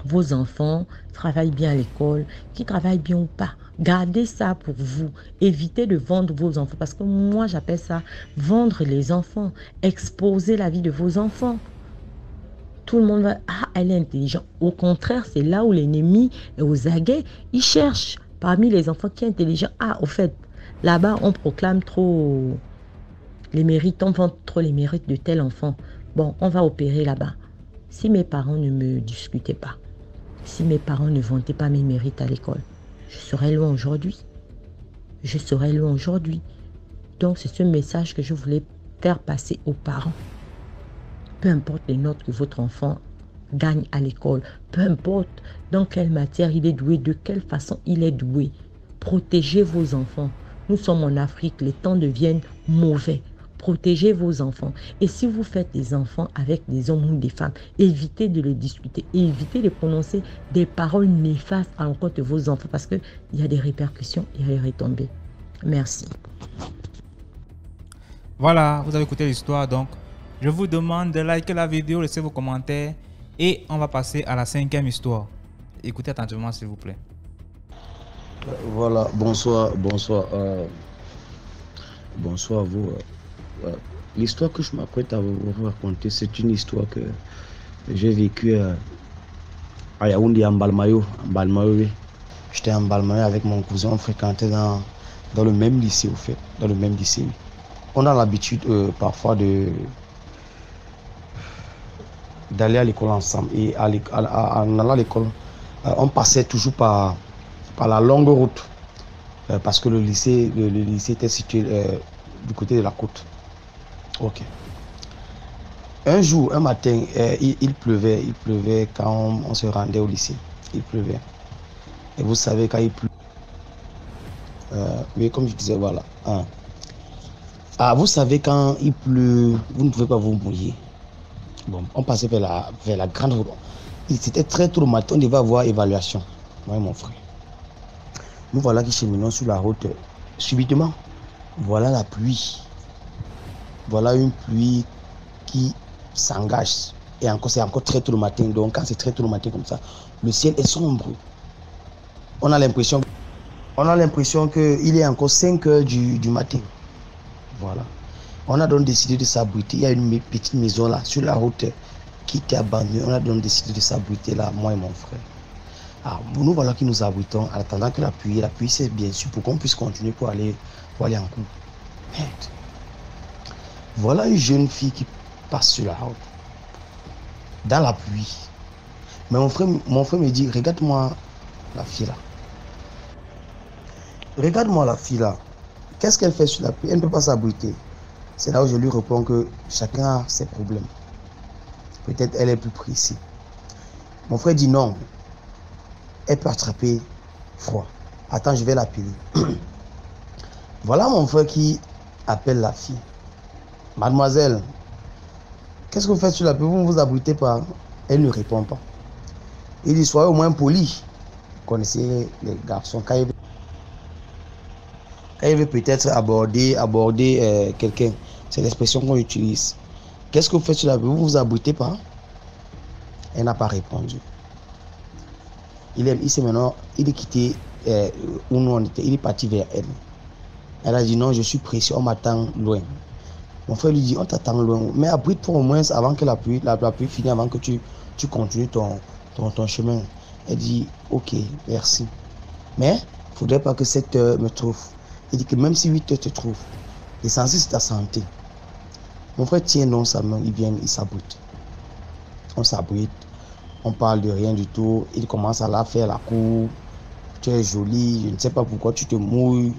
vos enfants travaillent bien à l'école, qui travaillent bien ou pas, gardez ça pour vous. Évitez de vendre vos enfants. Parce que moi, j'appelle ça vendre les enfants. Exposer la vie de vos enfants. Tout le monde va... Ah, elle est intelligente. Au contraire, c'est là où l'ennemi est aux aguets. Il cherche parmi les enfants qui sont intelligents. Ah, au fait, là-bas, on proclame trop les mérites. On vend trop les mérites de tel enfant. Bon, on va opérer là-bas. Si mes parents ne me discutaient pas, si mes parents ne vantaient pas mes mérites à l'école, je serais loin aujourd'hui. Je serais loin aujourd'hui. Donc, c'est ce message que je voulais faire passer aux parents. Peu importe les notes que votre enfant gagne à l'école, peu importe dans quelle matière il est doué, de quelle façon il est doué, protégez vos enfants. Nous sommes en Afrique, les temps deviennent mauvais. Protégez vos enfants. Et si vous faites des enfants avec des hommes ou des femmes, évitez de les discuter. Évitez de prononcer des paroles néfastes à l'encontre de vos enfants parce qu'il y a des répercussions, il y a des retombées. Merci. Voilà, vous avez écouté l'histoire. Donc, je vous demande de liker la vidéo, laissez vos commentaires. Et on va passer à la 5e histoire. Écoutez attentivement, s'il vous plaît. Voilà, bonsoir à vous. L'histoire que je m'apprête à vous raconter, c'est une histoire que j'ai vécue à Yaoundé, en Balmayo. Oui. J'étais en Balmayo avec mon cousin, on fréquentait dans le même lycée, au fait, dans le même lycée. On a l'habitude parfois d'aller à l'école ensemble. Et en allant à l'école, on passait toujours par la longue route. Parce que le lycée était situé du côté de la côte. Ok. Un jour, un matin, il pleuvait quand on se rendait au lycée. Il pleuvait. Et vous savez, quand il pleut, oui, comme je disais, voilà. Hein. Ah, vous savez, quand il pleut, vous ne pouvez pas vous mouiller. Bon, on passait vers la grande route. C'était très tôt le matin, on devait avoir évaluation, moi et mon frère. Nous voilà qui cheminons sur la route. Subitement, voilà la pluie. Voilà une pluie qui s'engage. Et encore, c'est encore très tôt le matin. Donc, quand c'est très tôt le matin comme ça, le ciel est sombre. On a l'impression qu'il est encore 5 heures du matin. Voilà. On a donc décidé de s'abriter. Il y a une petite maison là, sur la route qui était abandonnée. On a donc décidé de s'abriter là, moi et mon frère. Alors, nous voilà qui nous abritons en attendant que la pluie c'est bien sûr pour qu'on puisse continuer pour aller en cours. Merde. Voilà une jeune fille qui passe sur la route, dans la pluie. Mais mon frère me dit, regarde-moi la fille là. Regarde-moi la fille là. Qu'est-ce qu'elle fait sur la pluie? Elle ne peut pas s'abriter. C'est là où je lui réponds que chacun a ses problèmes. Peut-être elle est plus précise. Mon frère dit non. Elle peut attraper froid. Attends, je vais l'appeler. Voilà mon frère qui appelle la fille. Mademoiselle, qu'est-ce que vous faites sur la pluie? Vous ne vous abritez pas? Elle ne répond pas. Il dit, soyez au moins poli. Vous connaissez les garçons. Quand il veut peut-être aborder quelqu'un, c'est l'expression qu'on utilise. Qu'est-ce que vous faites sur la pluie? Vous ne vous abritez pas? Elle n'a pas répondu. Il est quitté où nous on était. Il est parti vers elle. Elle a dit non, je suis pressé, on m'attend loin. Mon frère lui dit, on t'attend loin, mais abrite-toi au moins avant que la pluie finisse, avant que tu continues ton chemin. Elle dit, ok, merci. Mais il ne faudrait pas que 7 heures me trouve. Il dit que même si 8 heures te trouve, l'essentiel c'est ta santé. Mon frère tient dans sa main, il s'abrite. On s'abrite, on parle de rien du tout. Il commence à la faire la cour. Tu es jolie, je ne sais pas pourquoi tu te mouilles.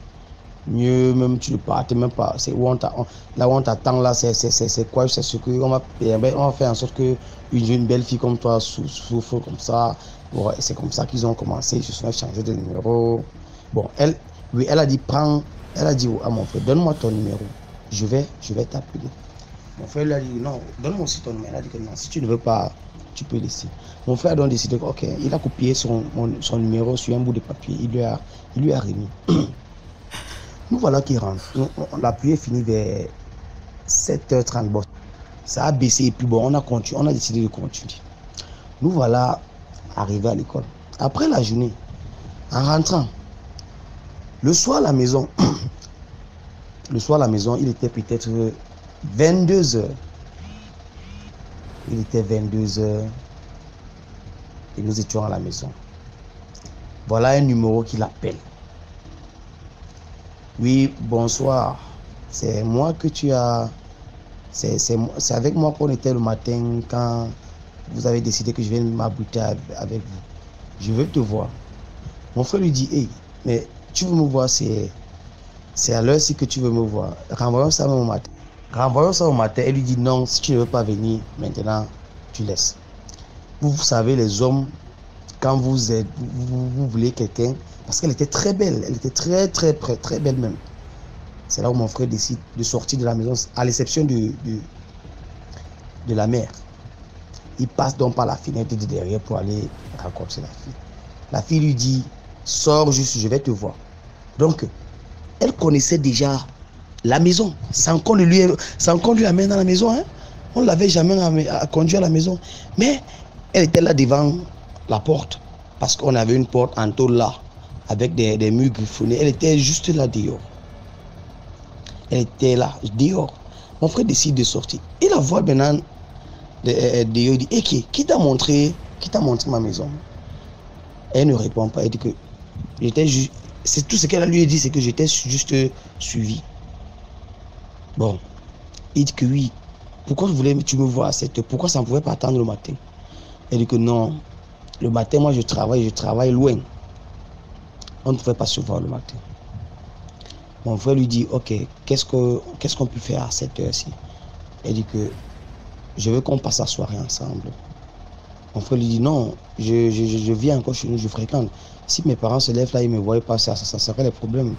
Mieux, même tu ne partes même pas. C'est où là où on t'attend là, c'est quoi? C'est ce que on va faire en sorte que une belle fille comme toi souffre comme ça. Bon, c'est comme ça qu'ils ont commencé. Je suis changé de numéro. Bon, elle a dit à mon frère, donne-moi ton numéro. Je vais t'appeler. Mon frère lui a dit non, donne-moi aussi ton numéro. Elle a dit que non, si tu ne veux pas, tu peux laisser. Mon frère a donc décidé que ok, il a copié son numéro sur un bout de papier. Il lui a remis. Nous voilà qui rentre. La pluie est finie vers 7h30. Bon, ça a baissé et puis bon, on a décidé de continuer. Nous voilà arrivés à l'école. Après la journée, en rentrant, le soir à la maison, il était peut-être 22h. Il était 22h et nous étions à la maison. Voilà un numéro qui l'appelle. Oui, bonsoir. C'est moi que tu as... C'est avec moi qu'on était le matin quand vous avez décidé que je vais m'abriter avec vous. Je veux te voir. Mon frère lui dit, hey, mais tu veux me voir, c'est à l'heure-ci que tu veux me voir. Renvoyons ça au matin. Elle lui dit, non, si tu ne veux pas venir maintenant, tu laisses. Vous savez, les hommes, quand vous voulez quelqu'un, parce qu'elle était très belle, elle était très très très très belle même. C'est là où mon frère décide de sortir de la maison, à l'exception de la mère. Il passe donc par la fenêtre de derrière pour aller rencontrer la fille. La fille lui dit, sors juste, je vais te voir. Donc, elle connaissait déjà la maison, sans qu'on lui amène dans la maison. Hein. On ne l'avait jamais conduit à la maison. Mais elle était là devant la porte, parce qu'on avait une porte en tôle là, avec des murs griffonnés. Elle était juste là dehors. Elle était là dehors. Mon frère décide de sortir. Il la voit maintenant dehors. Il dit, hey, qui t'a montré ma maison? Elle ne répond pas. Elle dit que j'étais juste... C'est tout ce qu'elle lui a dit, c'est que j'étais juste suivi. Bon. Il dit que oui. Pourquoi tu me vois à cette heure? Pourquoi ça ne pouvait pas attendre le matin? Elle dit que non. Le matin, moi je travaille loin. On ne pouvait pas se voir le matin. Mon frère lui dit, ok, qu'est-ce qu'on peut faire à cette heure-ci? Elle dit que je veux qu'on passe la soirée ensemble. Mon frère lui dit, non, je viens encore chez nous, je fréquente. Si mes parents se lèvent là, ils ne me voient pas, ça serait le problème.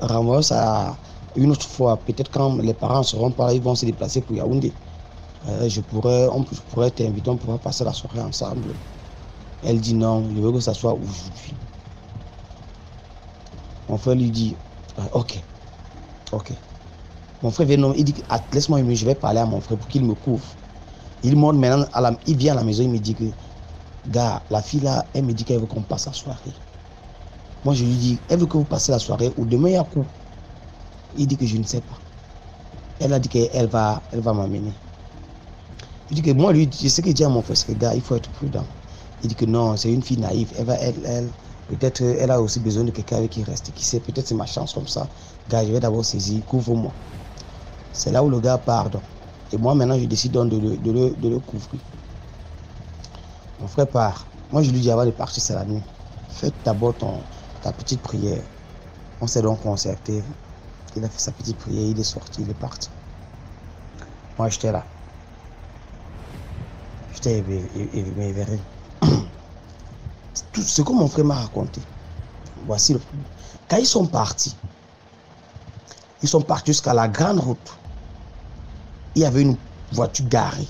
Renvoie ça une autre fois, peut-être quand les parents seront pas là, ils vont se déplacer pour Yaoundé. Je pourrais t'inviter, on pourra passer la soirée ensemble. Elle dit non, je veux que ça soit aujourd'hui. Mon frère lui dit, ok. Mon frère vient, il dit, laisse-moi, je vais parler à mon frère pour qu'il me couvre. Il monte maintenant, il vient à la maison, il me dit que, gars, la fille là, elle me dit qu'elle veut qu'on passe la soirée. Moi, je lui dis, elle veut que vous passiez la soirée ou demain il y a coup. Il dit que je ne sais pas. Elle a dit qu'elle va m'amener. Je dis que moi, lui, je sais que dit à mon frère, c'est que, gars, il faut être prudent. Il dit que non, c'est une fille naïve. Peut-être elle a aussi besoin de quelqu'un avec qui reste. Qui sait, peut-être c'est ma chance comme ça. Gars, je vais d'abord saisir, couvre-moi. C'est là où le gars part. Donc. Et moi, maintenant, je décide donc de le couvrir. Mon frère part. Moi, je lui dis avant de partir, c'est la nuit. Fais d'abord ta petite prière. On s'est donc concerté. Il a fait sa petite prière, il est sorti, il est parti. Moi, j'étais là. J'étais éveillé. Tout ce que mon frère m'a raconté. Voici le problème. Quand ils sont partis jusqu'à la grande route. Il y avait une voiture garée.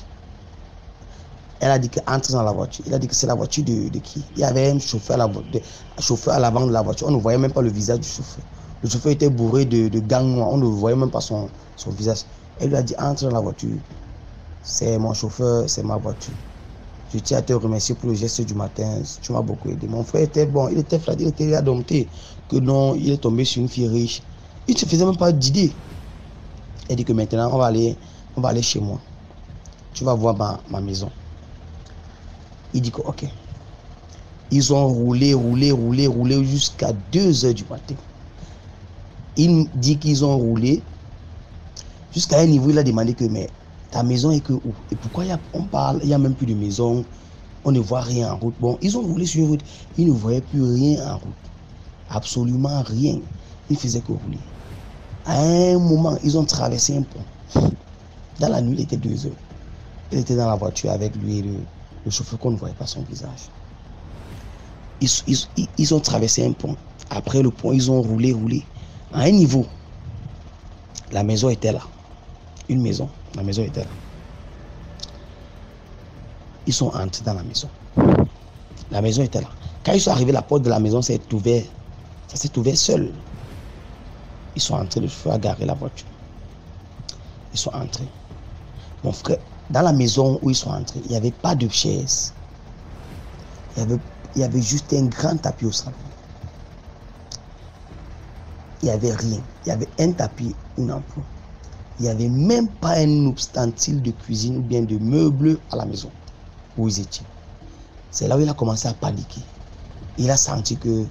Elle a dit qu'entre dans la voiture. Il a dit que c'est la voiture de qui? Il y avait un chauffeur à l'avant de la voiture. On ne voyait même pas le visage du chauffeur. Le chauffeur était bourré de gangs noirs. On ne voyait même pas son visage. Elle lui a dit, entre dans la voiture. C'est mon chauffeur, c'est ma voiture. Je tiens à te remercier pour le geste du matin. Tu m'as beaucoup aidé. Mon frère était bon. Il était flatté, il était indompté. Que non, il est tombé sur une fille riche. Il ne se faisait même pas d'idée. Elle dit que maintenant, on va aller chez moi. Tu vas voir ma maison. Il dit que ok. Ils ont roulé jusqu'à 2 h du matin. Il dit qu'ils ont roulé jusqu'à un niveau, il a demandé que mais ta maison est que où? Et pourquoi on parle, il n'y a même plus de maison, on ne voit rien en route. Bon, ils ont roulé sur une route, ils ne voyaient plus rien en route. Absolument rien. Ils ne faisaient que rouler. À un moment, ils ont traversé un pont. Dans la nuit, il était 2 h. Il était dans la voiture avec lui et le chauffeur qu'on ne voyait pas son visage. Ils ont traversé un pont. Après le pont, ils ont roulé. À un niveau, la maison était là. Une maison, la maison était là. Ils sont entrés dans la maison. La maison était là. Quand ils sont arrivés, la porte de la maison s'est ouverte. Ça s'est ouvert seul. Ils sont entrés, le chauffeur a garé la voiture. Ils sont entrés. Mon frère, dans la maison où ils sont entrés, il n'y avait pas de chaise. Il y avait juste un grand tapis au salon. Il n'y avait rien. Il y avait un tapis, une ampoule. Il n'y avait même pas un ustensile de cuisine ou bien de meubles à la maison où ils étaient. C'est là où il a commencé à paniquer. Il a senti que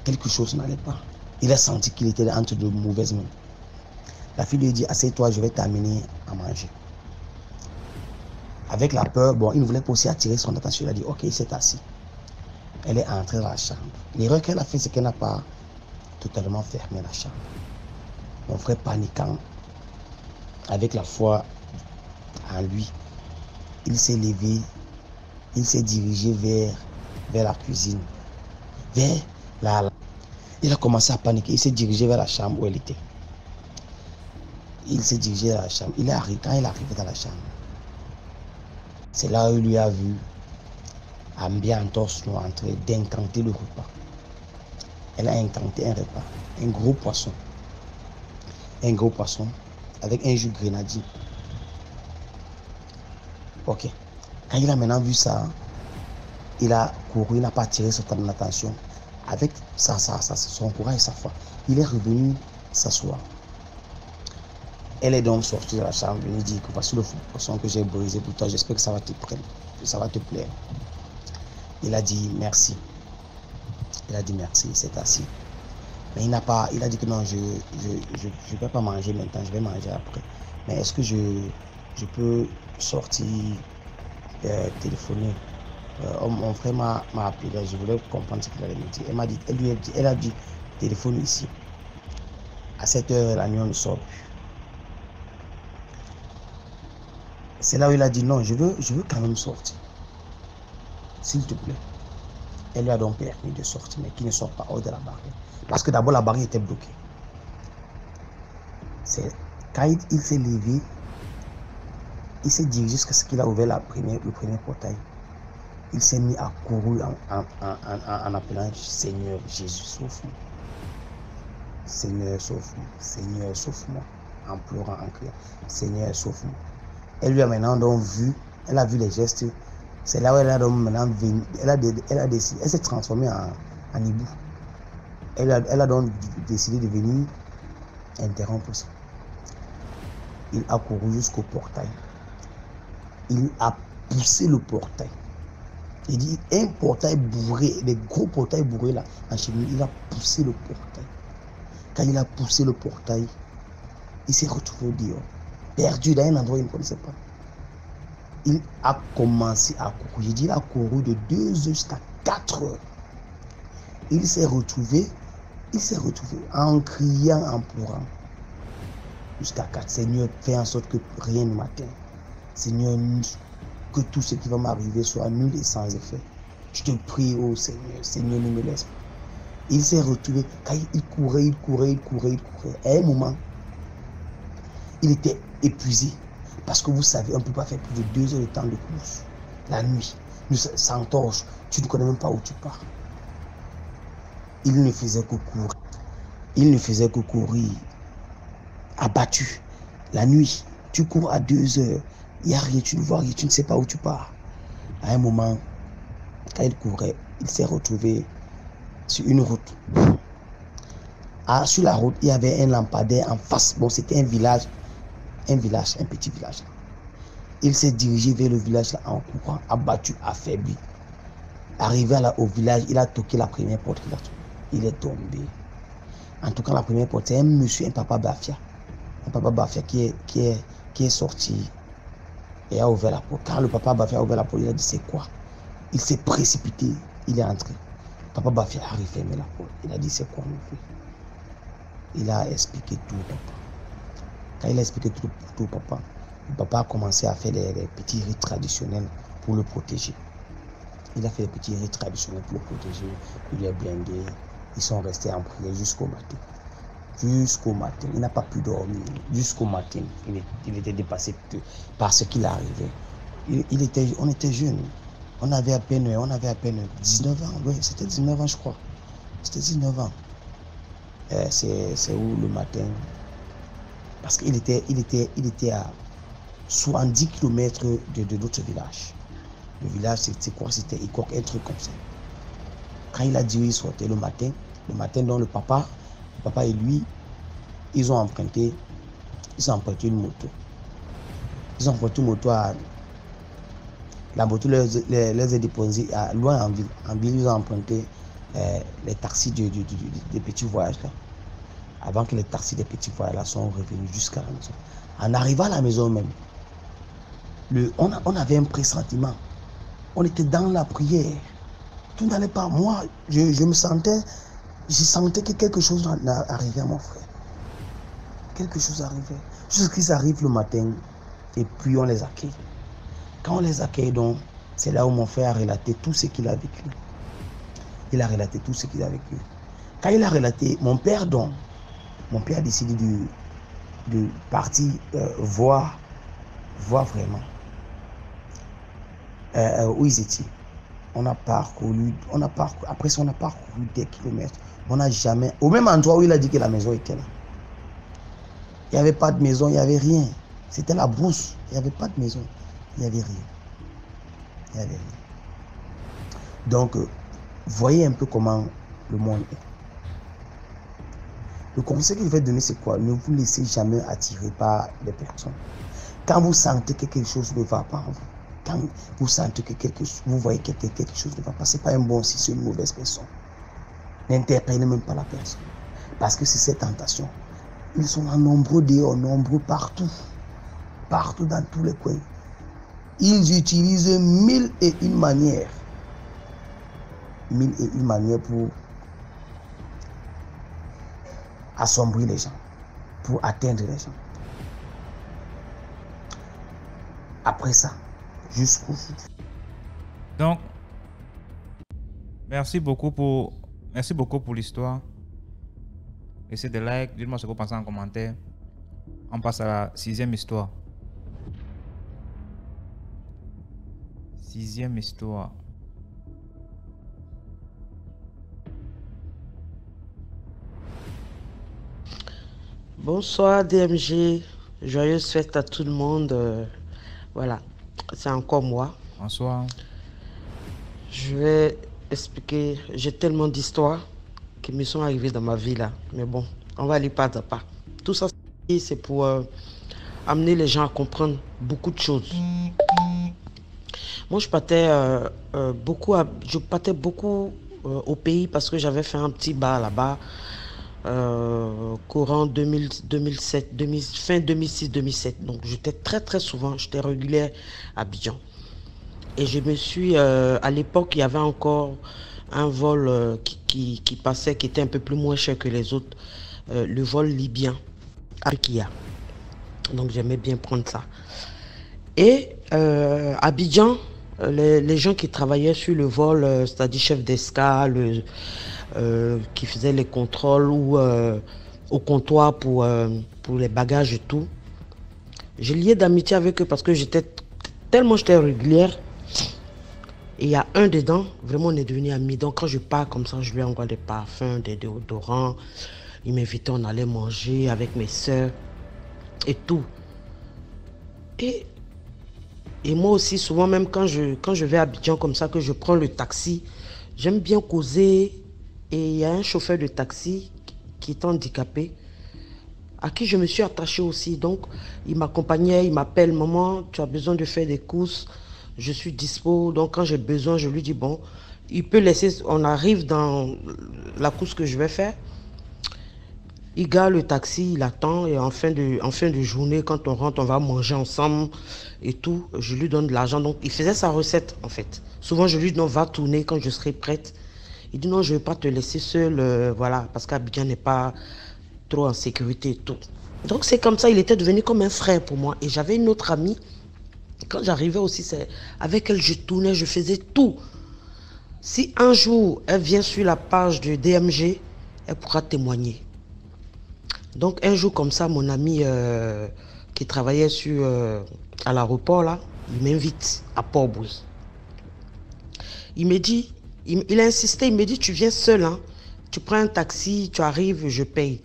quelque chose n'allait pas. Il a senti qu'il était entre de mauvaises mains. La fille lui dit, assieds-toi, je vais t'amener à manger. Avec la peur, bon, il ne voulait pas aussi attirer son attention. Il a dit, ok, il s'est assis. Elle est entrée dans la chambre. L'erreur qu'elle a fait, c'est qu'elle n'a pas totalement fermé la chambre. Mon frère paniquant, avec la foi en lui, il s'est levé, il s'est dirigé vers la cuisine, il a commencé à paniquer, il s'est dirigé vers la chambre où elle était. Il s'est dirigé vers la chambre. Quand il est arrivé dans la chambre, c'est là où il lui a vu, Ambia en torse noir, en train d'incanter le repas. Elle a incanté un repas, un gros poisson avec un jus de grenadine. Ok. Quand il a maintenant vu ça, il a couru, il n'a pas attiré son attention. Avec son courage et sa foi, il est revenu s'asseoir. Elle est donc sortie de la chambre et lui dit que voici le poisson que j'ai brisé pour toi, j'espère que ça va te plaire. Il a dit merci. Il a dit merci, il s'est assis. Mais il a dit que non, je ne vais pas manger maintenant, je vais manger après. Mais est-ce que je peux sortir, téléphoner? Mon frère m'a appelé, je voulais comprendre ce qu'il allait me dire. Elle a dit, téléphone ici. À 7 h, la nuit, on ne sort plus. C'est là où il a dit non, je veux quand même sortir. S'il te plaît. Elle lui a donc permis de sortir, mais qu'il ne sort pas hors de la barrière. Parce que d'abord, la barrière était bloquée. Quand il s'est levé, il s'est dirigé jusqu'à ce qu'il a ouvert le premier portail. Il s'est mis à courir en appelant Seigneur Jésus, sauve-moi. Seigneur, sauve-moi. Seigneur, sauve-moi. En pleurant, en criant. Seigneur, sauve-moi. Elle lui a maintenant donc vu, elle a vu les gestes. C'est là où elle a donc maintenant venu, elle s'est transformée en hibou. Elle a donc décidé de venir interrompre ça. Il a couru jusqu'au portail. Il a poussé le portail. Il dit un portail bourré, des gros portails bourrés là, en chemin, il a poussé le portail. Quand il a poussé le portail, il s'est retrouvé au dehors, perdu dans un endroit où il ne connaissait pas. Il a commencé à courir. J'ai dit, il a couru de 2 heures jusqu'à 4 heures. Il s'est retrouvé en criant, en pleurant. Jusqu'à 4. Seigneur, fais en sorte que rien ne m'atteigne. Seigneur, que tout ce qui va m'arriver soit nul et sans effet. Je te prie, oh Seigneur, Seigneur, ne me laisse pas. Il s'est retrouvé, quand il courait. À un moment, il était épuisé. Parce que vous savez, on ne peut pas faire plus de 2 heures de temps de course. La nuit, sans torche, tu ne connais même pas où tu pars. Il ne faisait que courir. Il ne faisait que courir. Abattu. La nuit, tu cours à 2 heures. Il n'y a rien, tu ne vois rien, tu ne sais pas où tu pars. À un moment, quand il courait, il s'est retrouvé sur une route. Sur la route, il y avait un lampadaire en face. Bon, c'était un petit village. Il s'est dirigé vers le village en courant, abattu, affaibli. Arrivé au village, il a toqué la première porte. Il est tombé. En tout cas, la première porte, c'est un papa Bafia. Un papa Bafia qui est sorti et a ouvert la porte. Quand le papa Bafia a ouvert la porte, il a dit c'est quoi? Il s'est précipité, il est entré. Papa Bafia a refermé la porte. Il a dit c'est quoi mon fils? Il a expliqué tout, papa. Quand il a expliqué tout au papa, le papa a commencé à faire des petits rites traditionnels pour le protéger. Il a fait des petits rites traditionnels pour le protéger. Il lui a blindé. Ils sont restés en prière jusqu'au matin. Jusqu'au matin. Il n'a pas pu dormir. Jusqu'au matin. Il était dépassé par ce qu'il arrivait. On était jeunes. On avait à peine 19 ans. Oui, c'était 19 ans, je crois. C'était 19 ans. C'est où le matin? Parce qu'il était à 70 km de notre village. Le village, c'était quoi? C'était Ikok, un truc comme ça. Quand il a dit il sortait le matin dont le papa et lui, ils ont emprunté une moto. Ils ont emprunté une moto à... La moto les a déposés loin en ville. En ville, ils ont emprunté les taxis des petits voyages là. Avant que les taxis des petits voyages là soient revenus jusqu'à la maison. En arrivant à la maison même, on avait un pressentiment. On était dans la prière. Tout n'allait pas. Moi, je sentais que quelque chose arrivait à mon frère. Quelque chose arrivait. Jusqu'à ce qu'ils arrivent le matin, et puis on les accueille. Quand on les accueille, donc, c'est là où mon frère a relaté tout ce qu'il a vécu. Il a relaté tout ce qu'il a vécu. Quand il a relaté, mon père a décidé de partir voir vraiment où ils étaient. On a parcouru des kilomètres. On n'a jamais, au même endroit où il a dit que la maison était là. Il n'y avait pas de maison, il n'y avait rien. C'était la brousse. Il n'y avait pas de maison. Il n'y avait rien. Donc, voyez un peu comment le monde est. Le conseil que je vais donner, c'est quoi? Ne vous laissez jamais attirer par les personnes. Quand vous sentez que quelque chose ne va pas en vous, quand vous sentez que vous voyez que quelque chose ne va pas, ce n'est pas un bon signe, c'est une mauvaise personne. N'interpellez même pas la personne. Parce que c'est cette tentation. Ils sont en nombreux dehors, nombreux partout. Partout dans tous les coins. Ils utilisent 1001 manières. 1001 manières pour assombrir les gens. Pour atteindre les gens. après ça, jusqu'au bout. Donc, merci beaucoup pour l'histoire. Laissez des likes, dites-moi ce que vous pensez en commentaire. On passe à la 6e histoire. 6e histoire. Bonsoir DMG, joyeuse fête à tout le monde. Voilà, c'est encore moi. Bonsoir. Je vais expliquer, j'ai tellement d'histoires qui me sont arrivées dans ma vie là. Mais bon, on va aller pas à pas. Tout ça, c'est pour amener les gens à comprendre beaucoup de choses. Moi, je partais beaucoup au pays parce que j'avais fait un petit bar là-bas. Courant 2007, fin 2006-2007. Donc j'étais très souvent, j'étais régulière à Abidjan. Et je me suis, à l'époque, il y avait encore un vol qui passait, qui était un peu plus moins cher que les autres, le vol libyen à Kia. Donc j'aimais bien prendre ça. Et à Abidjan, les gens qui travaillaient sur le vol, c'est-à-dire chef d'escale, qui faisaient les contrôles ou au comptoir pour les bagages et tout. J'ai lié d'amitié avec eux parce que j'étais régulière. Et il y a un dedans, vraiment on est devenu amis. Donc quand je pars comme ça, je lui envoie des parfums, des déodorants. Il m'invitait, on allait manger avec mes soeurs et tout. Et moi aussi, souvent même quand je vais à Abidjan comme ça, que je prends le taxi, j'aime bien causer. Et il y a un chauffeur de taxi qui est handicapé, à qui je me suis attachée aussi. Donc, il m'accompagnait, il m'appelle, maman, tu as besoin de faire des courses, je suis dispo. Donc, quand j'ai besoin, je lui dis, bon, il peut laisser, on arrive dans la course que je vais faire. Il gare le taxi, il attend, et en fin de journée, quand on rentre, on va manger ensemble et tout. Je lui donne de l'argent. Donc, il faisait sa recette, en fait. Souvent, je lui dis, non, va tourner quand je serai prête. Il dit non, je ne vais pas te laisser seul, voilà, parce qu'Abidjan n'est pas trop en sécurité et tout. Donc c'est comme ça, il était devenu comme un frère pour moi. Et j'avais une autre amie, quand j'arrivais aussi, c'est avec elle je tournais, je faisais tout. Si un jour elle vient sur la page de DMG, elle pourra témoigner. Donc un jour comme ça, mon ami qui travaillait à l'aéroport là, il m'invite à Port-Bouille. Il me dit, il a insisté, il me dit, tu viens seul, hein? Tu prends un taxi, tu arrives, je paye.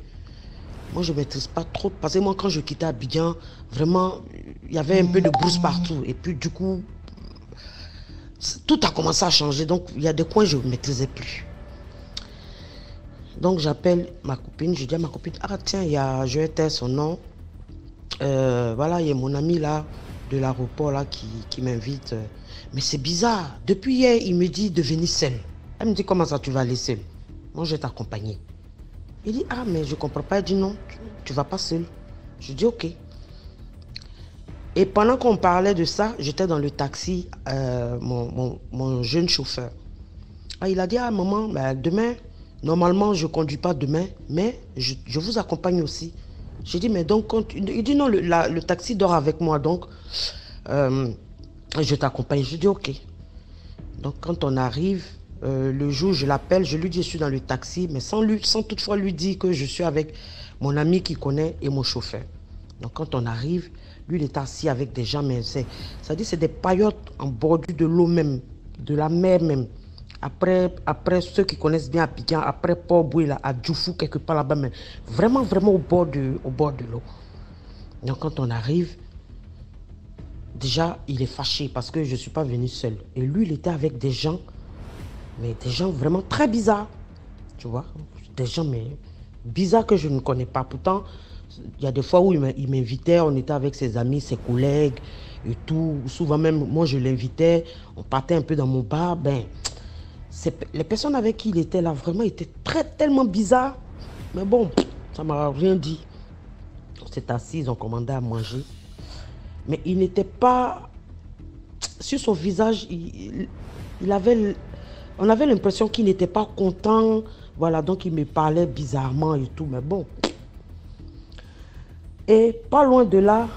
Moi, je ne maîtrise pas trop, parce que moi, quand je quittais Abidjan, vraiment, il y avait un peu de brousse partout. Et puis, du coup, tout a commencé à changer. Donc, il y a des coins que je ne maîtrisais plus. Donc, j'appelle ma copine, je dis à ma copine, ah tiens, il y a, je vais taire son nom. Voilà, il y a mon ami là, de l'aéroport là, qui m'invite. Mais c'est bizarre. Depuis hier, il me dit de venir seul. Elle me dit, comment ça, tu vas aller seul? Moi, je vais t'accompagner. Il dit, ah, mais je ne comprends pas. Il dit, non, tu ne vas pas seul. Je dis, ok. Et pendant qu'on parlait de ça, j'étais dans le taxi, mon jeune chauffeur. Ah, il a dit, ah, maman, ben, demain, normalement, je ne conduis pas demain, mais je vous accompagne aussi. J'ai dit, mais donc, il dit, non, le taxi dort avec moi, donc... je t'accompagne. Je dis ok. Donc quand on arrive, le jour je l'appelle, je lui dis je suis dans le taxi, mais sans toutefois lui dire que je suis avec mon ami qui connaît et mon chauffeur. Donc quand on arrive, lui il est assis avec des gens, mais c'est des paillotes en bordure de l'eau même, de la mer même. Après ceux qui connaissent bien Abidjan, après Port-Bouille, à Djoufou, quelque part là-bas, mais vraiment au bord de l'eau. Donc quand on arrive, déjà, il est fâché parce que je ne suis pas venu seul. Et lui, il était avec des gens, mais des gens vraiment très bizarres. Tu vois, des gens mais bizarres que je ne connais pas. Pourtant, il y a des fois où il m'invitait, on était avec ses amis, ses collègues et tout. Souvent même, moi, je l'invitais, on partait un peu dans mon bar. Ben, les personnes avec qui il était là, vraiment, étaient tellement bizarres. Mais bon, ça ne m'a rien dit. On s'est assis, ils ont commandé à manger. Mais il n'était pas... Sur son visage, on avait l'impression qu'il n'était pas content. Voilà, donc il me parlait bizarrement et tout, mais bon. Et pas loin de là,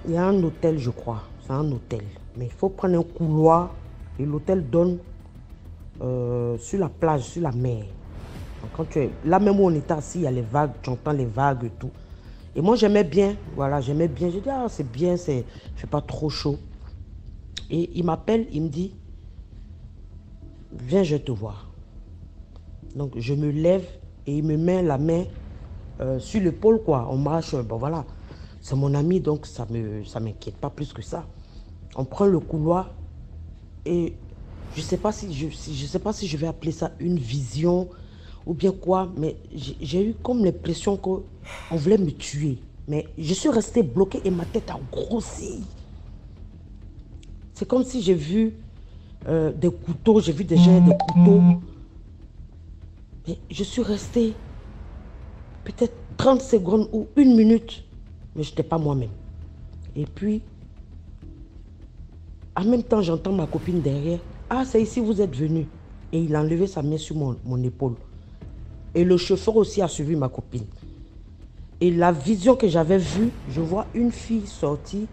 Il y a un hôtel, je crois. C'est un hôtel. Mais il faut prendre un couloir et l'hôtel donne sur la plage, sur la mer. Donc, quand tu es là, même où on était assis, il y a les vagues, tu entends les vagues et tout. Et moi, j'aimais bien. Voilà, j'aimais bien. J'ai dit, ah, c'est bien, il ne fait pas trop chaud. Et il m'appelle, il me dit, viens, je te vois. Donc, je me lève et il me met la main sur l'épaule, quoi. On marche, bon voilà. C'est mon ami, donc ça m'inquiète pas plus que ça. On prend le couloir et je sais pas si je vais appeler ça une vision ou bien quoi, mais j'ai eu comme l'impression qu'on voulait me tuer. Mais je suis resté bloqué et ma tête a grossi. C'est comme si j'ai vu des couteaux, j'ai vu des gens des couteaux. Mais je suis resté peut-être 30 secondes ou 1 minute, mais je n'étais pas moi-même. Et puis, en même temps, j'entends ma copine derrière. Ah, c'est ici, vous êtes venu. Et il a enlevé sa main sur mon épaule. Et le chauffeur aussi a suivi ma copine. Et la vision que j'avais vue, je vois une fille sortie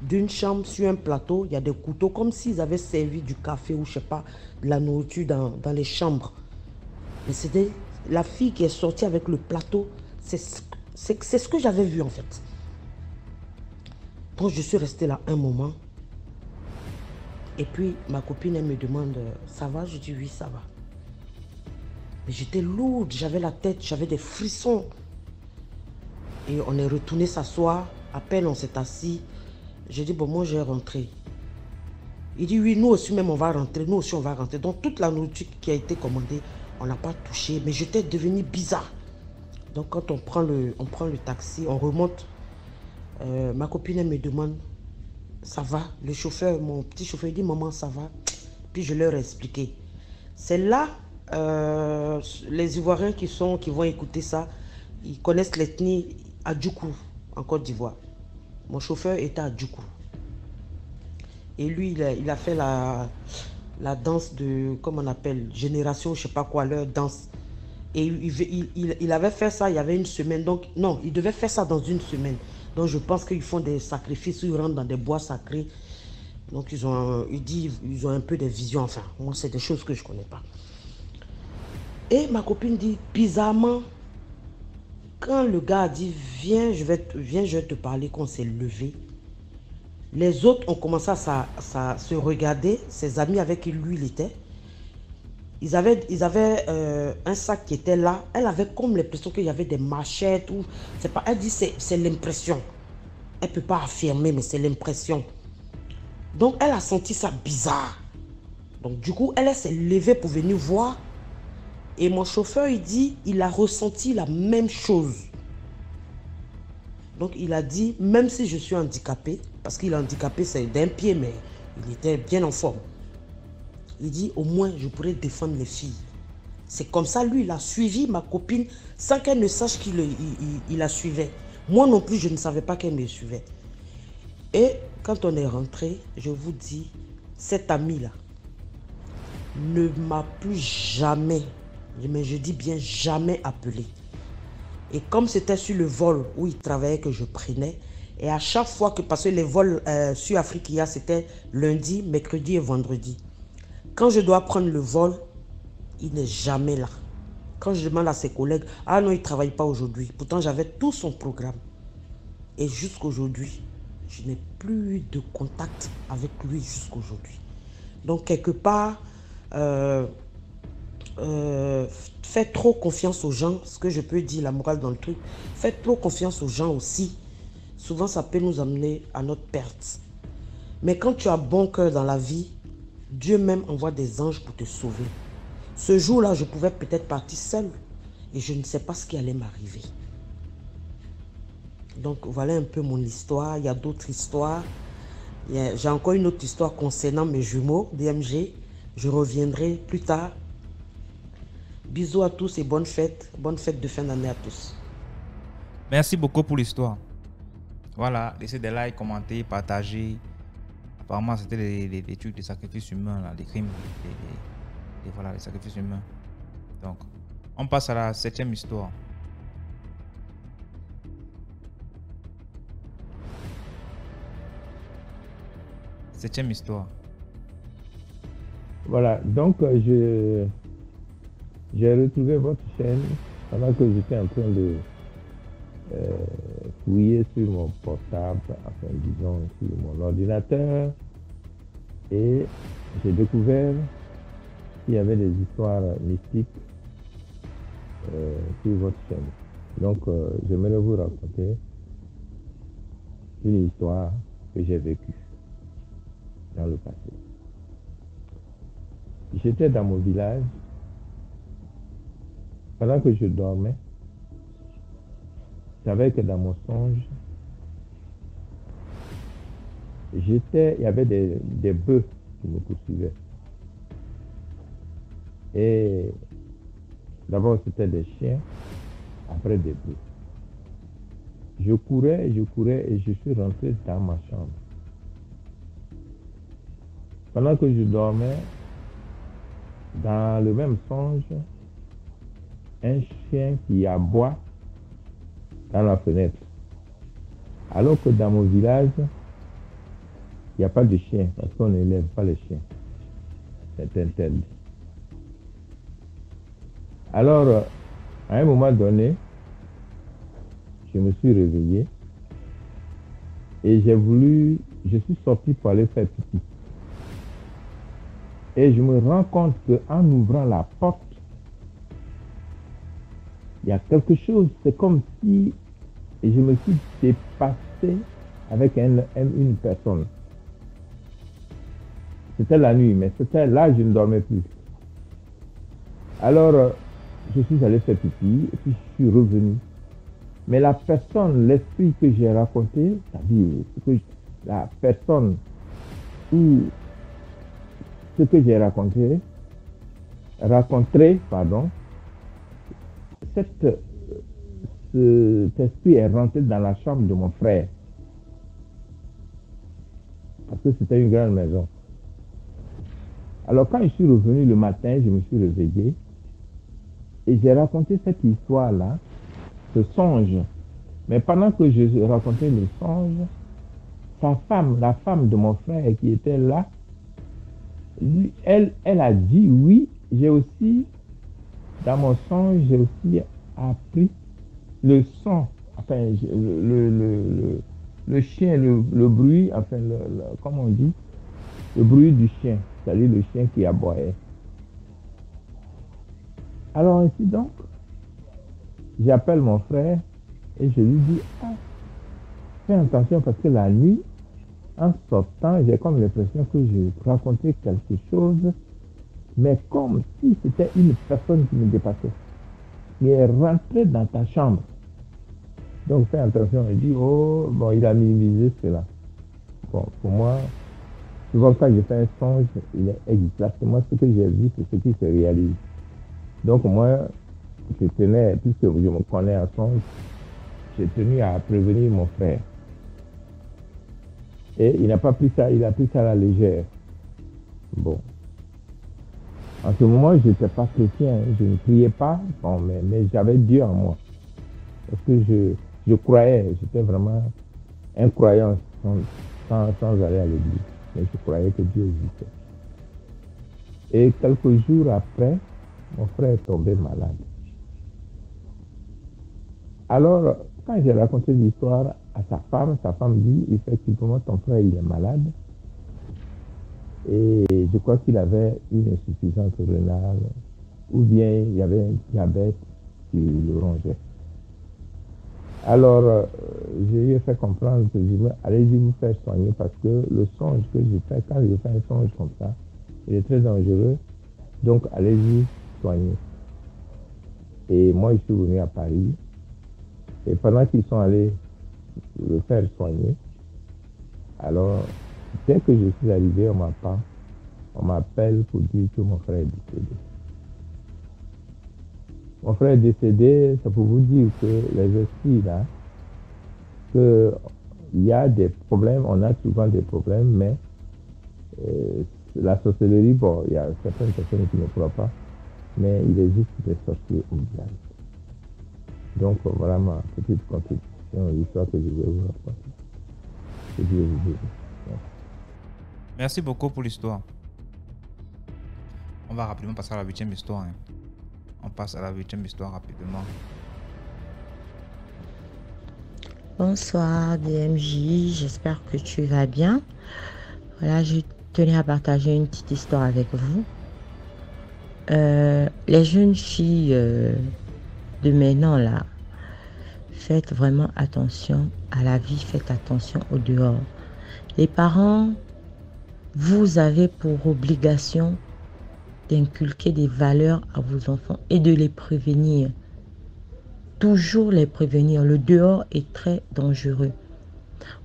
d'une chambre sur un plateau. Il y a des couteaux, comme s'ils avaient servi du café ou je sais pas, de la nourriture dans les chambres. Mais c'était la fille qui est sortie avec le plateau. C'est ce que j'avais vu en fait. Donc je suis resté là un moment. Et puis ma copine, elle me demande, ça va? Je dis oui, ça va. Mais j'étais lourde, j'avais la tête, j'avais des frissons. Et on est retourné s'asseoir. À peine on s'est assis. J'ai dit, bon, moi je vais rentrer. Il dit, oui, nous aussi même on va rentrer. Nous aussi on va rentrer. Donc toute la nourriture qui a été commandée, on n'a pas touché. Mais j'étais devenu bizarre. Donc quand on prend le taxi, on remonte. Ma copine, elle me demande, ça va? Le chauffeur, mon petit chauffeur, il dit, maman, ça va? Puis je leur ai expliqué. C'est là, les Ivoiriens qui vont écouter ça, ils connaissent l'ethnie Adjoukou, en Côte d'Ivoire. Mon chauffeur était à Djoukou. Et lui, il a fait la danse de, comment on appelle, génération, je ne sais pas quoi, leur danse. Et il avait fait ça il y avait une semaine. Donc, non, il devait faire ça dans une semaine. Donc, je pense qu'ils font des sacrifices, ils rentrent dans des bois sacrés. Donc, ils ont un peu des visions. Enfin, moi, c'est des choses que je ne connais pas. Et ma copine dit, bizarrement, quand le gars a dit, viens, je vais te parler, qu'on s'est levé, les autres ont commencé à se regarder, ses amis avec qui lui il était. Ils avaient un sac qui était là. Elle avait comme l'impression qu'il y avait des machettes. Ou, c'est pas, elle dit c'est l'impression. Elle ne peut pas affirmer, mais c'est l'impression. Donc, elle a senti ça bizarre. Donc, du coup, elle s'est levée pour venir voir. Et mon chauffeur, il dit, il a ressenti la même chose. Donc, il a dit, même si je suis handicapé, parce qu'il est handicapé, c'est d'un pied, mais il était bien en forme. Il dit, au moins, je pourrais défendre les filles. C'est comme ça, lui, il a suivi ma copine sans qu'elle ne sache qu'il la suivait. Moi non plus, je ne savais pas qu'elle me suivait. Et quand on est rentré, je vous dis, cet ami-là ne m'a plus jamais, mais je dis bien jamais appelé. Et comme c'était sur le vol où il travaillait que je prenais, et à chaque fois que, parce que les vols sur Afrique, c'était lundi, mercredi et vendredi. Quand je dois prendre le vol, il n'est jamais là. Quand je demande à ses collègues, ah non, il ne travaille pas aujourd'hui. Pourtant, j'avais tout son programme. Et jusqu'aujourd'hui, je n'ai plus de contact avec lui jusqu'aujourd'hui. Donc, quelque part, faites trop confiance aux gens. Ce que je peux dire, la morale dans le truc, faites trop confiance aux gens aussi. Souvent, ça peut nous amener à notre perte. Mais quand tu as bon cœur dans la vie, Dieu même envoie des anges pour te sauver. Ce jour-là, je pouvais peut-être partir seul et je ne sais pas ce qui allait m'arriver. Donc, voilà un peu mon histoire. Il y a d'autres histoires. J'ai encore une autre histoire concernant mes jumeaux, DMG. Je reviendrai plus tard. Bisous à tous et bonne fête. Bonne fête de fin d'année à tous. Merci beaucoup pour l'histoire. Voilà, laissez des likes, commentez, partagez. Apparemment, c'était des trucs de sacrifices humains, là, des crimes, voilà, les sacrifices humains. Donc, on passe à la 7e histoire. 7e histoire. Voilà, donc j'ai retrouvé votre chaîne pendant que j'étais en train de fouiller sur mon portable, enfin disons sur mon ordinateur, et j'ai découvert qu'il y avait des histoires mystiques sur votre chaîne. Donc j'aimerais vous raconter une histoire que j'ai vécue dans le passé. J'étais dans mon village. Pendant que je dormais, je savais que dans mon songe, il y avait des bœufs qui me poursuivaient. Et d'abord c'était des chiens, après des bœufs. Je courais et je suis rentré dans ma chambre. Pendant que je dormais, dans le même songe, un chien qui aboie dans la fenêtre. Alors que dans mon village, il n'y a pas de chien, parce qu'on n'élève pas les chiens. C'est interdit. Alors, à un moment donné, je me suis réveillé et je suis sorti pour aller faire pipi. Et je me rends compte qu'en ouvrant la porte, il y a quelque chose, c'est comme si je me suis dépassé avec une personne. C'était la nuit, mais là, je ne dormais plus. Alors, je suis allé faire pipi, et puis je suis revenu. Mais la personne, l'esprit que j'ai raconté, c'est-à-dire la personne ou ce que j'ai raconté, cet esprit est rentré dans la chambre de mon frère. Parce que c'était une grande maison. Alors quand je suis revenu le matin, je me suis réveillé et j'ai raconté cette histoire-là, ce songe. Mais pendant que je racontais le songe, sa femme, la femme de mon frère qui était là, elle a dit oui, dans mon songe, j'ai aussi appris le son, enfin le chien, le bruit, enfin comment on dit, le bruit du chien, c'est-à-dire le chien qui aboyait. Alors ainsi donc, j'appelle mon frère et je lui dis, fais attention parce que la nuit, en sortant, j'ai comme l'impression que je racontais quelque chose, mais comme si c'était une personne qui me dépassait, qui est rentrée dans ta chambre. Donc fais attention, il dit, il a minimisé cela. Bon, pour moi, souvent quand je fais un songe, il est exactement ce que j'ai vu, c'est ce qui se réalise. Donc moi, je tenais, puisque je me connais en songe, j'ai tenu à prévenir mon frère. Et il n'a pas pris ça, il a pris ça à la légère. Bon. En ce moment, je n'étais pas chrétien, je ne priais pas, mais j'avais Dieu en moi. Parce que je croyais, j'étais vraiment un croyant sans aller à l'église. Mais je croyais que Dieu existait. Et quelques jours après, mon frère est tombé malade. Alors, quand j'ai raconté l'histoire à sa femme dit, effectivement, ton frère, il est malade. Et je crois qu'il avait une insuffisance rénale, ou bien il y avait un diabète qui le rongeait. Alors, je lui ai fait comprendre que je dis, allez-y vous faire soigner parce que le songe que je fais, quand je fais un songe comme ça, il est très dangereux. Donc, allez-y soigner. Et moi, je suis venu à Paris. Et pendant qu'ils sont allés le faire soigner, alors, dès que je suis arrivé, on m'appelle pour dire que mon frère est décédé. Mon frère est décédé, c'est pour vous dire que les esprits là, qu'il y a des problèmes, on a souvent des problèmes, mais la sorcellerie, bon, il y a certaines personnes qui ne croient pas, mais il existe des sorciers au village. Donc voilà ma petite contribution, l'histoire que je vais vous raconter. Que Dieu vous bénisse. Merci beaucoup pour l'histoire. On va rapidement passer à la 8e histoire. Hein. On passe à la 8e histoire rapidement. Bonsoir DMJ, j'espère que tu vas bien. Voilà, je tenais à partager une petite histoire avec vous. Les jeunes filles de maintenant là, faites vraiment attention à la vie, faites attention au dehors. Les parents, vous avez pour obligation d'inculquer des valeurs à vos enfants et de les prévenir. Toujours les prévenir. Le dehors est très dangereux.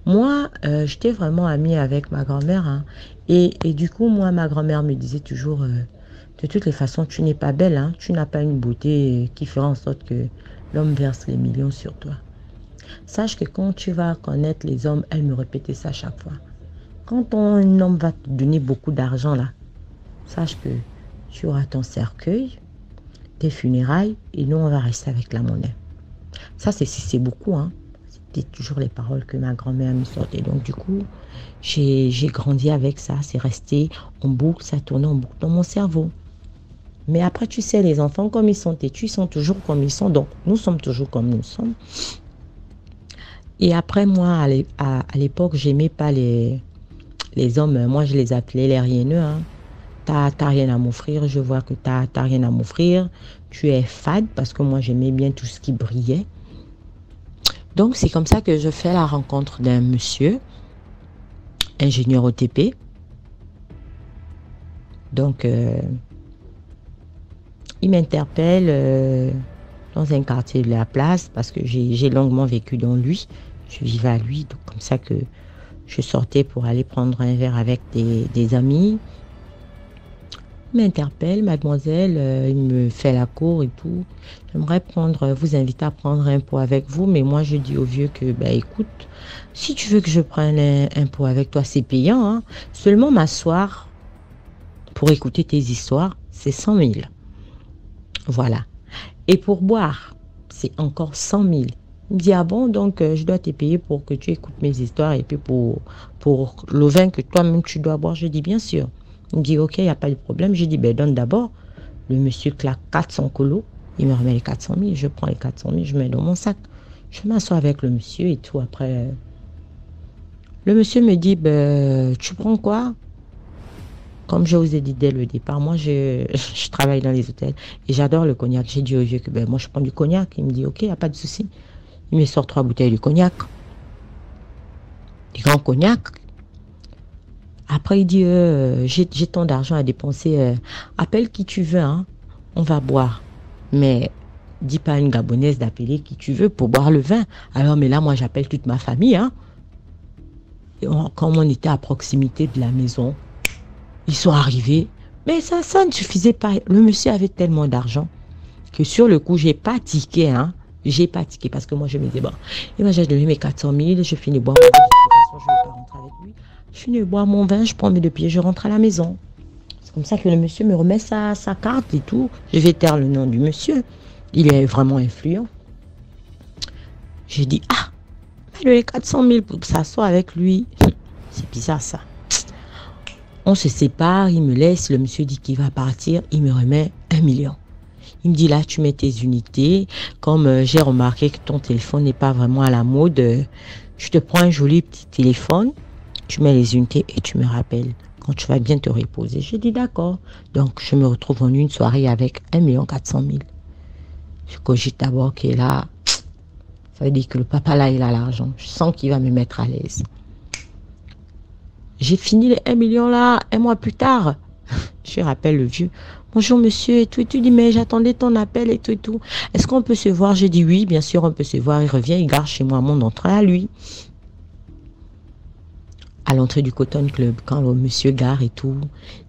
Moi, j'étais vraiment amie avec ma grand-mère. Hein, et du coup, moi, ma grand-mère me disait toujours, de toutes les façons, tu n'es pas belle. Hein, tu n'as pas une beauté qui fera en sorte que l'homme verse les millions sur toi. Sache que quand tu vas connaître les hommes, elle me répétait ça chaque fois. Quand un homme va te donner beaucoup d'argent, là, sache que tu auras ton cercueil, tes funérailles, et nous, on va rester avec la monnaie. Ça, c'est beaucoup, hein. C'était toujours les paroles que ma grand-mère me sortait. Donc, du coup, j'ai grandi avec ça. C'est resté en boucle, ça tournait en boucle dans mon cerveau. Mais après, tu sais, les enfants, comme ils sont têtus, ils sont toujours comme ils sont. Donc, nous sommes toujours comme nous sommes. Et après, moi, à l'époque, j'aimais pas les hommes. Moi, je les appelais les rieneux, hein. T'as rien à m'offrir, je vois que t'as rien à m'offrir. Tu es fade, parce que moi, j'aimais bien tout ce qui brillait. Donc, c'est comme ça que je fais la rencontre d'un monsieur, ingénieur OTP. Donc, il m'interpelle dans un quartier de la place, parce que j'ai longuement vécu dans lui. Je vivais à lui, donc comme ça que je sortais pour aller prendre un verre avec des amis. Il m'interpelle, mademoiselle, il me fait la cour et tout. J'aimerais vous inviter à prendre un pot avec vous, mais moi je dis au vieux que, bah écoute, si tu veux que je prenne un pot avec toi, c'est payant, hein. Seulement m'asseoir pour écouter tes histoires, c'est 100 000. Voilà. Et pour boire, c'est encore 100 000. Il me dit, ah bon, donc je dois te payer pour que tu écoutes mes histoires et puis pour le vin que toi-même tu dois boire. Je dis, bien sûr. Il me dit, ok, il n'y a pas de problème. Je dis, ben donne d'abord. Le monsieur claque 400 colos. Il me remet les 400 000. Je prends les 400 000, je mets dans mon sac. Je m'assois avec le monsieur et tout. Après, le monsieur me dit, ben, tu prends quoi? Comme je vous ai dit dès le départ, moi, je travaille dans les hôtels et j'adore le cognac. J'ai dit au vieux que, ben, moi, je prends du cognac. Il me dit, ok, il n'y a pas de souci. Il me sort 3 bouteilles de cognac. Du grand cognac. Après, il dit, j'ai tant d'argent à dépenser. Appelle qui tu veux, hein. On va boire. Mais dis pas à une Gabonaise d'appeler qui tu veux pour boire le vin. Alors, mais là, moi, j'appelle toute ma famille, hein. Et comme on était à proximité de la maison, ils sont arrivés. Mais ça ne suffisait pas. Le monsieur avait tellement d'argent que sur le coup, j'ai pas tiqué, hein. J'ai pas tiqué parce que moi, je me disais, bon, et moi, j'ai donné mes 400 000, je finis de boire mon vin. De toute façon, je ne vais pas rentrer avec lui. Je finis de boire mon vin, je prends mes 2 pieds, je rentre à la maison. C'est comme ça que le monsieur me remet sa carte et tout. Je vais taire le nom du monsieur. Il est vraiment influent. J'ai dit, ah, il a les 400 000 pour s'asseoir avec lui. C'est bizarre ça. On se sépare, il me laisse, le monsieur dit qu'il va partir, il me remet 1 million. Il me dit là, tu mets tes unités. Comme j'ai remarqué que ton téléphone n'est pas vraiment à la mode, je te prends un joli petit téléphone, tu mets les unités et tu me rappelles quand tu vas bien te reposer. J'ai dit d'accord. Donc, je me retrouve en une soirée avec 1 400 000. Je cogite d'abord qu'il est là. Ça veut dire que le papa là, il a l'argent. Je sens qu'il va me mettre à l'aise. J'ai fini les 1 million là, 1 mois plus tard. Je rappelle le vieux. Bonjour monsieur et tout. Et tu dis, mais j'attendais ton appel et tout et tout. Est-ce qu'on peut se voir? J'ai dit oui, bien sûr, on peut se voir. Il revient, il gare chez moi mon entrée à lui. À l'entrée du Cotton Club, quand le monsieur gare et tout,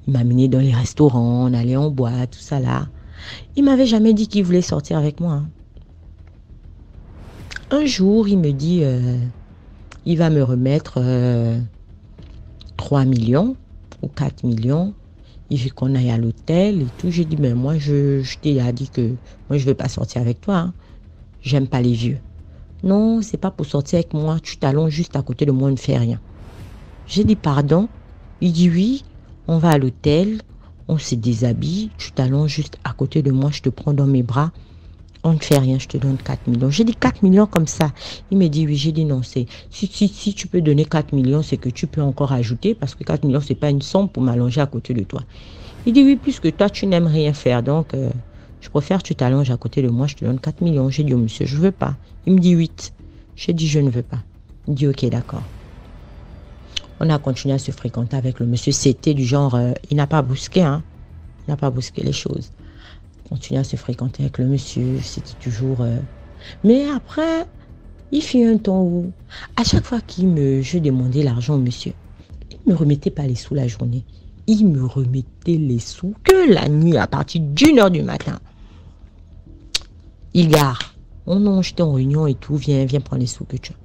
il m'a amené dans les restaurants, on allait en boîte, tout ça là. Il m'avait jamais dit qu'il voulait sortir avec moi. Hein. Un jour, il me dit, il va me remettre 3 millions ou 4 millions. Il veut qu'on aille à l'hôtel et tout. J'ai dit, mais moi, je t'ai dit que moi, je ne veux pas sortir avec toi. Hein. J'aime pas les vieux. Non, c'est pas pour sortir avec moi. Tu t'allonges juste à côté de moi, ne fais rien. J'ai dit, pardon. Il dit oui, on va à l'hôtel, on se déshabille, tu t'allonges juste à côté de moi, je te prends dans mes bras, on ne fait rien, je te donne 4 millions. J'ai dit 4 millions comme ça. Il me dit oui, j'ai dit non, c'est si tu peux donner 4 millions, c'est que tu peux encore ajouter, parce que 4 millions, c'est pas une somme pour m'allonger à côté de toi. Il dit oui, puisque toi, tu n'aimes rien faire, donc je préfère que tu t'allonges à côté de moi, je te donne 4 millions. J'ai dit au monsieur, je veux pas. Il me dit 8. J'ai dit je ne veux pas. Il dit ok, d'accord. On a continué à se fréquenter avec le monsieur. C'était du genre, il n'a pas bousqué, hein. Il n'a pas bousqué les choses. Continuer à se fréquenter avec le monsieur, c'était toujours... Mais après, il fit un temps où, à chaque fois je demandais l'argent au monsieur, il ne me remettait pas les sous la journée. Il me remettait les sous que la nuit, à partir d'1h du matin. Il gare. Oh non, j'étais en réunion et tout, viens prendre les sous que tu as.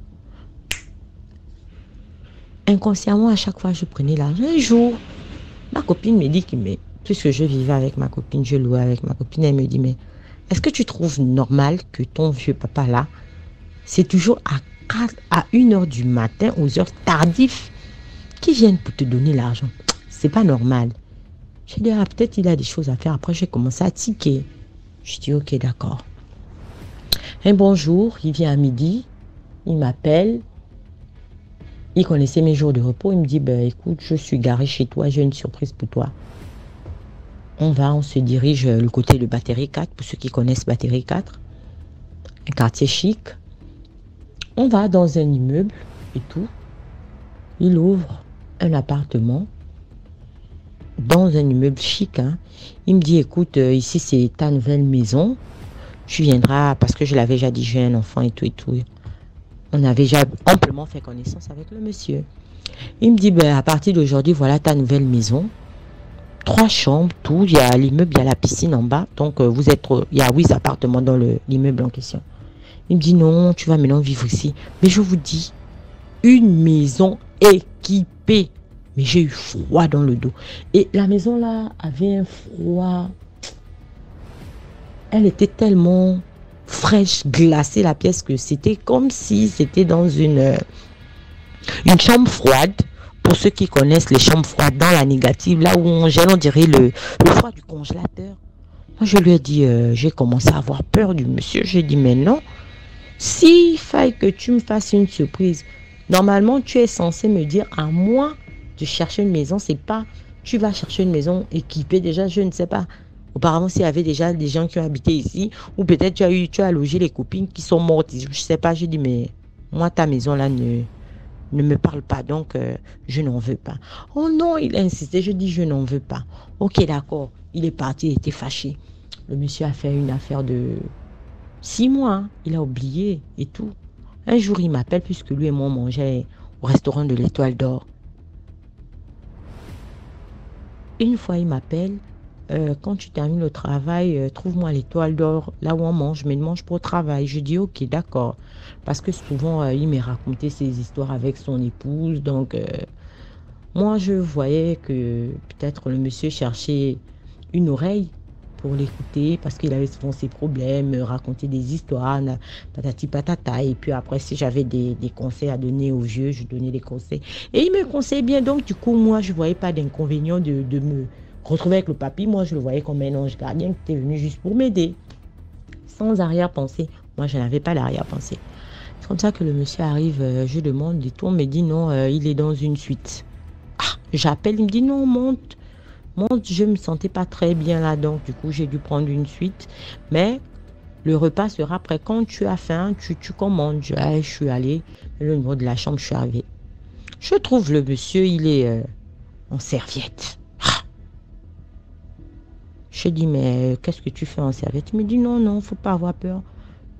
Inconsciemment, à chaque fois, je prenais l'argent. Un jour, ma copine me dit puisque je vivais avec ma copine, je louais avec ma copine, elle me dit, mais est-ce que tu trouves normal que ton vieux papa là, c'est toujours à 1h du matin, aux heures tardives, qui viennent pour te donner l'argent? C'est pas normal. J'ai dit, ah, peut-être il a des choses à faire. Après, j'ai commencé à tiquer. Je dis, ok, d'accord. Un bonjour, il vient à midi, il m'appelle. Il connaissait mes jours de repos. Il me dit, ben, écoute, je suis garé chez toi, j'ai une surprise pour toi. On se dirige le côté de Batterie 4, pour ceux qui connaissent Batterie 4. Un quartier chic. On va dans un immeuble et tout. Il ouvre un appartement dans un immeuble chic. Hein. Il me dit, écoute, ici c'est ta nouvelle maison. Tu viendras, parce que je l'avais déjà dit, j'ai un enfant et tout et tout. On avait déjà amplement fait connaissance avec le monsieur. Il me dit, ben, à partir d'aujourd'hui, voilà ta nouvelle maison. 3 chambres, tout. Il y a l'immeuble, il y a la piscine en bas. Donc, il y a 8 appartements dans l'immeuble en question. Il me dit, non, tu vas maintenant vivre ici. Mais je vous dis, une maison équipée. Mais j'ai eu froid dans le dos. Et la maison là avait un froid. Elle était tellement fraîche, glacée la pièce, que c'était comme si c'était dans une chambre froide. Pour ceux qui connaissent les chambres froides dans la négative, là où on gèle, on dirait le froid du congélateur. Moi, je lui ai dit, j'ai commencé à avoir peur du monsieur. J'ai dit, mais non, s'il faille que tu me fasses une surprise, normalement, tu es censé me dire à moi de chercher une maison. C'est pas, tu vas chercher une maison équipée déjà, je ne sais pas. Auparavant, s'il y avait déjà des gens qui ont habité ici, ou peut-être tu as logé les copines qui sont mortes. Je ne sais pas, j'ai dit, mais moi, ta maison là ne me parle pas, donc je n'en veux pas. Oh non, il a insisté, je dis, je n'en veux pas. Ok, d'accord, il est parti, il était fâché. Le monsieur a fait une affaire de 6 mois, hein. Il a oublié et tout. Un jour, il m'appelle, puisque lui et moi, on mangeait au restaurant de l'Étoile d'Or. Une fois, il m'appelle, quand tu termines le travail, trouve-moi l'Étoile d'Or, là où on mange, mais il mange pour le travail. Je dis, ok, d'accord. Parce que souvent, il m'a raconté ses histoires avec son épouse. Donc, moi, je voyais que peut-être le monsieur cherchait une oreille pour l'écouter, parce qu'il avait souvent ses problèmes, raconter des histoires, patati patata. Et puis après, si j'avais des conseils à donner aux vieux, je donnais des conseils. Et il me conseillait bien. Donc, du coup, moi, je ne voyais pas d'inconvénient de me retrouver avec le papy. Moi, je le voyais comme un ange gardien qui était venu juste pour m'aider. Sans arrière-pensée. Moi, je n'avais pas d'arrière-pensée. C'est comme ça que le monsieur arrive, je demande et tout. On me dit non, il est dans une suite. Ah, j'appelle, il me dit non, monte. Je ne me sentais pas très bien là, donc du coup, j'ai dû prendre une suite. Mais le repas sera prêt. Quand tu as faim, tu commandes. Je suis allée, le numéro de la chambre, je suis arrivée. Je trouve le monsieur, il est en serviette. Je dis, mais qu'est-ce que tu fais en serviette? Il me dit, non, il ne faut pas avoir peur.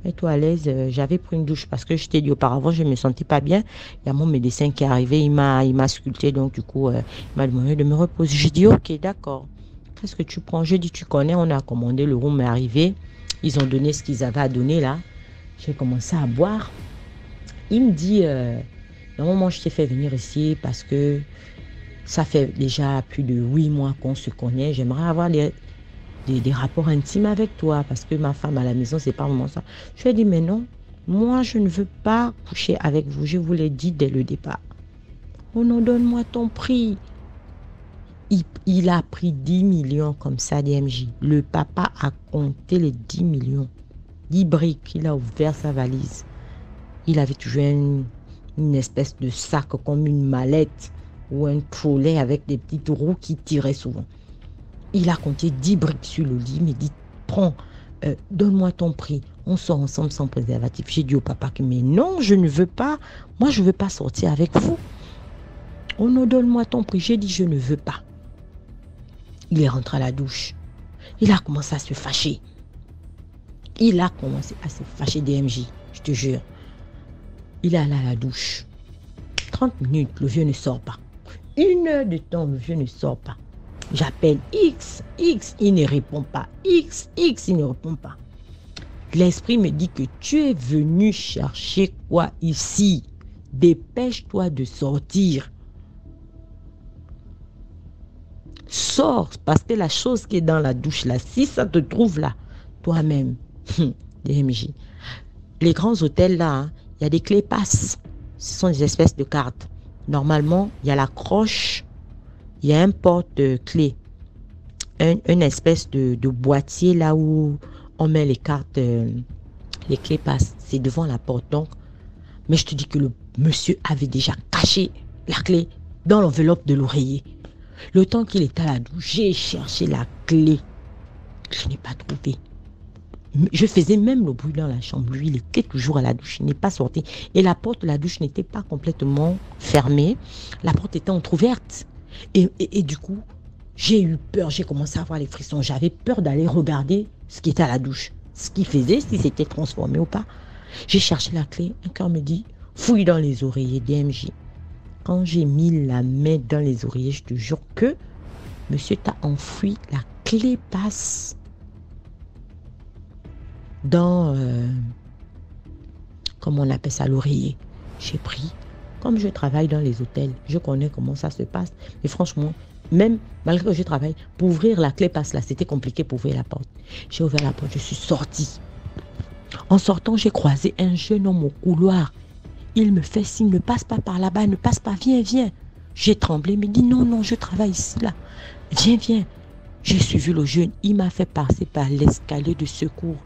Mets-toi à l'aise. J'avais pris une douche parce que je t'ai dit auparavant, je ne me sentais pas bien. Il y a mon médecin qui est arrivé, il m'a sculpté, donc du coup, il m'a demandé de me reposer. J'ai dit, ok, d'accord. Qu'est-ce que tu prends? J'ai dit, tu connais, on a commandé, le room est arrivé. Ils ont donné ce qu'ils avaient à donner là. J'ai commencé à boire. Il me dit, normalement, je t'ai fait venir ici parce que ça fait déjà plus de 8 mois qu'on se connaît. J'aimerais avoir des rapports intimes avec toi, parce que ma femme à la maison, c'est pas vraiment ça. Je lui ai dit, mais non, moi, je ne veux pas coucher avec vous. Je vous l'ai dit dès le départ. Oh non, donne-moi ton prix. Il a pris 10 millions comme ça, DMJ. Le papa a compté les 10 millions. 10 briques, il a ouvert sa valise. Il avait toujours une espèce de sac comme une mallette ou un trolley avec des petites roues qui tiraient souvent. Il a compté 10 briques sur le lit, mais dit, prends, donne-moi ton prix. On sort ensemble sans préservatif. J'ai dit au papa que, mais non, je ne veux pas. Moi, je ne veux pas sortir avec vous. Oh non, donne-moi ton prix. J'ai dit, je ne veux pas. Il est rentré à la douche. Il a commencé à se fâcher. Il a commencé à se fâcher, DMJ, je te jure. Il est allé à la douche. 30 minutes, le vieux ne sort pas. 1 heure de temps, le vieux ne sort pas. J'appelle X, il ne répond pas. X, il ne répond pas. L'esprit me dit que tu es venu chercher quoi ici? Dépêche-toi de sortir. Sors, parce que la chose qui est dans la douche là, si ça te trouve là, toi-même, DMJ. Les grands hôtels là, il y a des clés passes. Ce sont des espèces de cartes. Normalement, il y a la croche, il y a un porte-clés, une espèce de boîtier là où on met les cartes, les clés passes. C'est devant la porte donc. Mais je te dis que le monsieur avait déjà caché la clé dans l'enveloppe de l'oreiller. Le temps qu'il était à la douche, j'ai cherché la clé. Je n'ai pas trouvé. Je faisais même le bruit dans la chambre. Lui, il était toujours à la douche. Il n'est pas sorti. Et la porte de la douche n'était pas complètement fermée. La porte était entrouverte. Et du coup, j'ai eu peur. J'ai commencé à avoir les frissons. J'avais peur d'aller regarder ce qui était à la douche. Ce qu'il faisait, si c'était transformé ou pas. J'ai cherché la clé. Un cœur me dit, fouille dans les oreillers, DMJ. Quand j'ai mis la main dans les oreillers, je te jure que monsieur t'a enfoui la clé passe dans, comment on appelle ça, l'oreiller. J'ai pris, comme je travaille dans les hôtels, je connais comment ça se passe. Mais franchement, même malgré que je travaille, pour ouvrir la clé passe là, c'était compliqué pour ouvrir la porte. J'ai ouvert la porte, je suis sortie. En sortant, j'ai croisé un jeune homme au couloir. Il me fait signe, ne passe pas par là-bas, ne passe pas, viens, viens. J'ai tremblé, il me dit, non, non, je travaille ici, là. Viens, viens. J'ai suivi le jeune, il m'a fait passer par l'escalier de secours.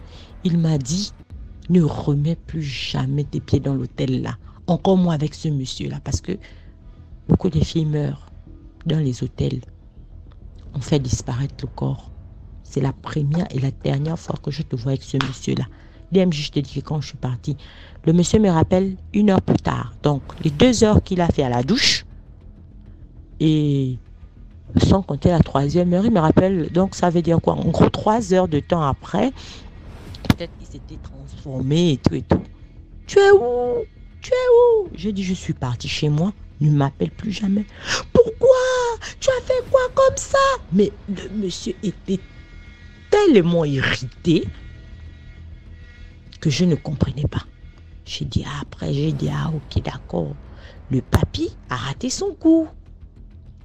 Il m'a dit, ne remets plus jamais tes pieds dans l'hôtel, là. Encore moins avec ce monsieur-là, parce que beaucoup de filles meurent dans les hôtels. On fait disparaître le corps. C'est la première et la dernière fois que je te vois avec ce monsieur-là. DMJ, je te dis que quand je suis partie, le monsieur me rappelle 1 heure plus tard. Donc, les 2 heures qu'il a fait à la douche, et sans compter la 3e heure, il me rappelle, donc ça veut dire quoi? En gros, 3 heures de temps après, peut-être qu'il s'était transformé et tout et tout. Tu es où? Tu es où? J'ai dit, je suis partie chez moi, ne m'appelle plus jamais. Pourquoi? Tu as fait quoi comme ça? Mais le monsieur était tellement irrité que je ne comprenais pas. J'ai dit, après, ok, d'accord. Le papy a raté son coup.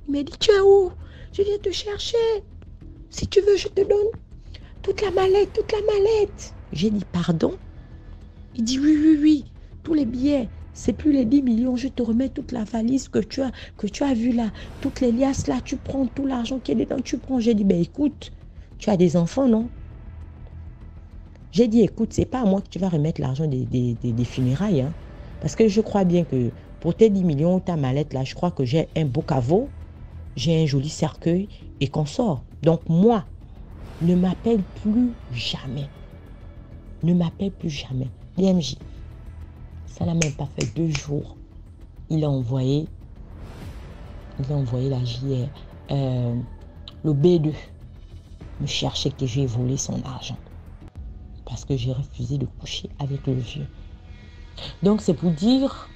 Il m'a dit, tu es où? Je viens te chercher. Si tu veux, je te donne toute la mallette, toute la mallette. J'ai dit, pardon? Il dit, oui, oui, oui, tous les billets. C'est plus les 10 millions, je te remets toute la valise que tu as vue là. Toutes les liasses là, tu prends tout l'argent qui est dedans, tu prends. J'ai dit, ben écoute, tu as des enfants, non? J'ai dit, écoute, c'est pas à moi que tu vas remettre l'argent des funérailles. Hein, parce que je crois bien que pour tes 10 millions, ta mallette là, je crois que j'ai un beau caveau, j'ai un joli cercueil et qu'on sort. Donc moi, ne m'appelle plus jamais. Ne m'appelle plus jamais. DMJ, ça n'a même pas fait 2 jours. Il a envoyé la JR, le B2, me chercher que j'ai volé son argent. Parce que j'ai refusé de coucher avec le vieux. Donc c'est pour dire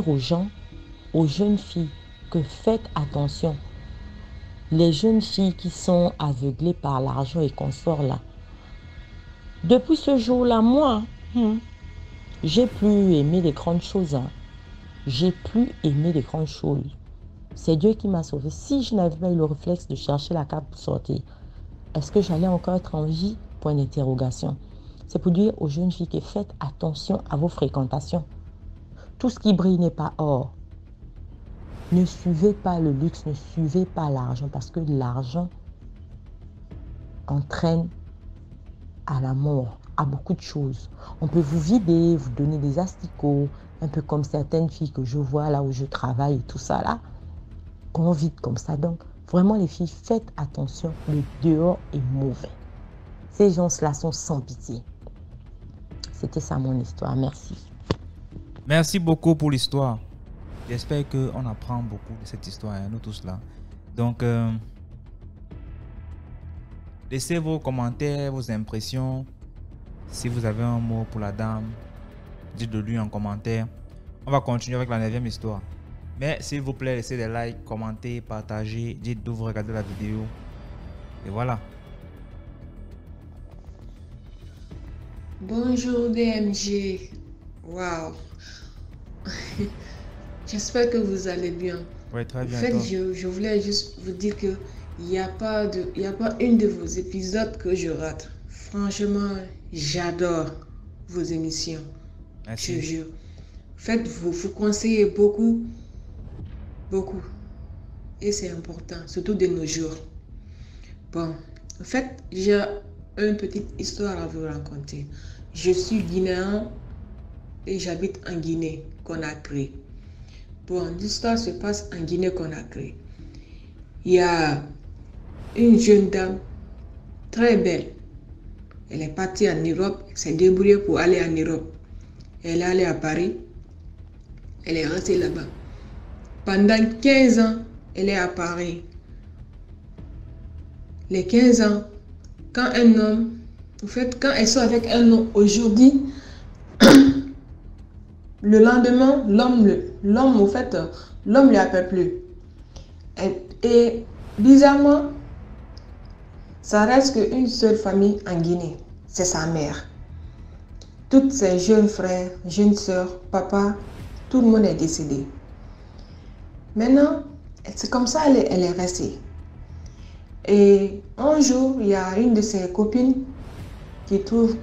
aux gens, aux jeunes filles, que faites attention. Les jeunes filles qui sont aveuglées par l'argent et consorts là. Depuis ce jour-là, moi, j'ai plus aimé les grandes choses. Hein. J'ai plus aimé les grandes choses. C'est Dieu qui m'a sauvé. Si je n'avais pas eu le réflexe de chercher la carte pour sortir, est-ce que j'allais encore être en vie? Point d'interrogation. C'est pour dire aux jeunes filles que faites attention à vos fréquentations. Tout ce qui brille n'est pas or. Ne suivez pas le luxe, ne suivez pas l'argent, parce que l'argent entraîne à la mort, à beaucoup de choses. On peut vous vider, vous donner des asticots, un peu comme certaines filles que je vois là où je travaille et tout ça là, qu'on vide comme ça. Donc, vraiment les filles, faites attention, le dehors est mauvais. Ces gens-là sont sans pitié. C'était ça mon histoire, merci. Merci beaucoup pour l'histoire. J'espère qu'on apprend beaucoup de cette histoire, hein, nous tous là. Donc, laissez vos commentaires, vos impressions. Si vous avez un mot pour la dame, dites-le lui en commentaire. On va continuer avec la 9e histoire. Mais s'il vous plaît, laissez des likes, commentez, partagez, dites d'où vous regardez la vidéo. Et voilà. Bonjour DMG. Waouh. J'espère que vous allez bien. Ouais, très bien. En fait, toi. je voulais juste vous dire que il n'y a pas une de vos épisodes que je rate. Franchement, j'adore vos émissions. Merci. Je jure. En fait, vous conseillez beaucoup. Beaucoup. Et c'est important, surtout de nos jours. Bon, en fait, j'ai une petite histoire à vous raconter. Je suis guinéen et j'habite en Guinée, Conakry. Bon, l'histoire se passe en Guinée, Conakry. Il y a une jeune dame très belle. Elle est partie en Europe, elle s'est débrouillée pour aller en Europe. Elle est allée à Paris. Elle est restée là-bas. Pendant 15 ans, elle est à Paris. Les 15 ans, quand un homme, en fait, quand elle sort avec un homme aujourd'hui, le lendemain, l'homme lui appelle plus. Et bizarrement, ça reste qu'une seule famille en Guinée, c'est sa mère. Toutes ses jeunes frères, jeunes sœurs, papa, tout le monde est décédé. Maintenant, c'est comme ça elle est restée. Et un jour, il y a une de ses copines qui trouve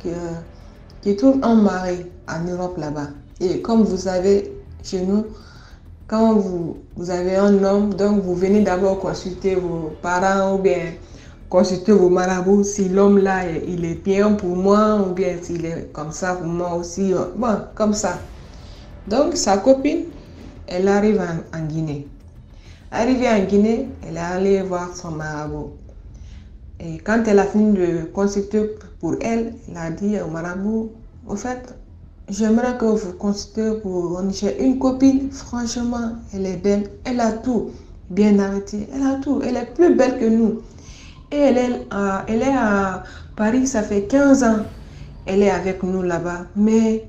un mari en Europe là-bas. Et comme vous savez, chez nous, quand vous avez un homme, donc vous venez d'abord consulter vos parents ou bien consulter vos marabouts si l'homme là, il est bien pour moi ou bien s'il est comme ça pour moi aussi. Bon, comme ça. Donc, sa copine, elle arrive en Guinée. Arrivée en Guinée, elle est allée voir son marabout. Et quand elle a fini de consulter pour elle, elle a dit au marabout, au fait, j'aimerais que vous consultez pour... J'ai une copine, franchement, elle est belle, elle a tout bien arrêté, elle a tout, elle est plus belle que nous. Et elle est à Paris, ça fait 15 ans, elle est avec nous là-bas, mais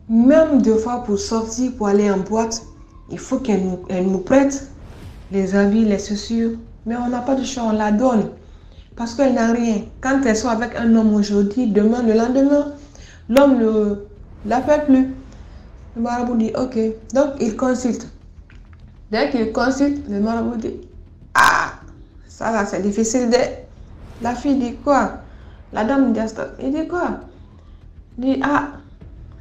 même deux fois pour sortir, pour aller en boîte, il faut qu'elle nous prête les habits, les chaussures. Mais on n'a pas de choix, on la donne. Parce qu'elle n'a rien. Quand elle soit avec un homme aujourd'hui, demain, le lendemain, l'homme ne l'appelle plus. Le marabout dit ok. Donc il consulte. Dès qu'il consulte, le marabout dit ah, ça là c'est difficile de... La fille dit quoi? La dame dit stop. Il dit quoi? Il dit ah,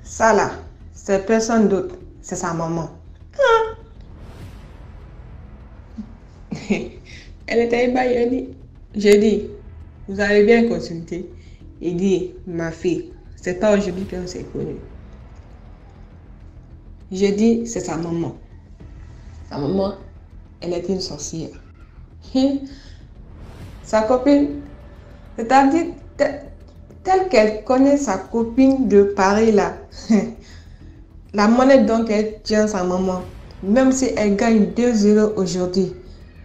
ça là, c'est personne d'autre. C'est sa maman. Ah. Elle était ébahie, elle dit, j'ai dit, vous avez bien consulté. Il dit, ma fille, c'est pas aujourd'hui qu'on s'est connus. J'ai dit, c'est sa maman. Sa maman, elle est une sorcière. Sa copine, c'est-à-dire, telle qu'elle connaît sa copine de Paris là, la monnaie dont elle tient sa maman, même si elle gagne 2 € aujourd'hui,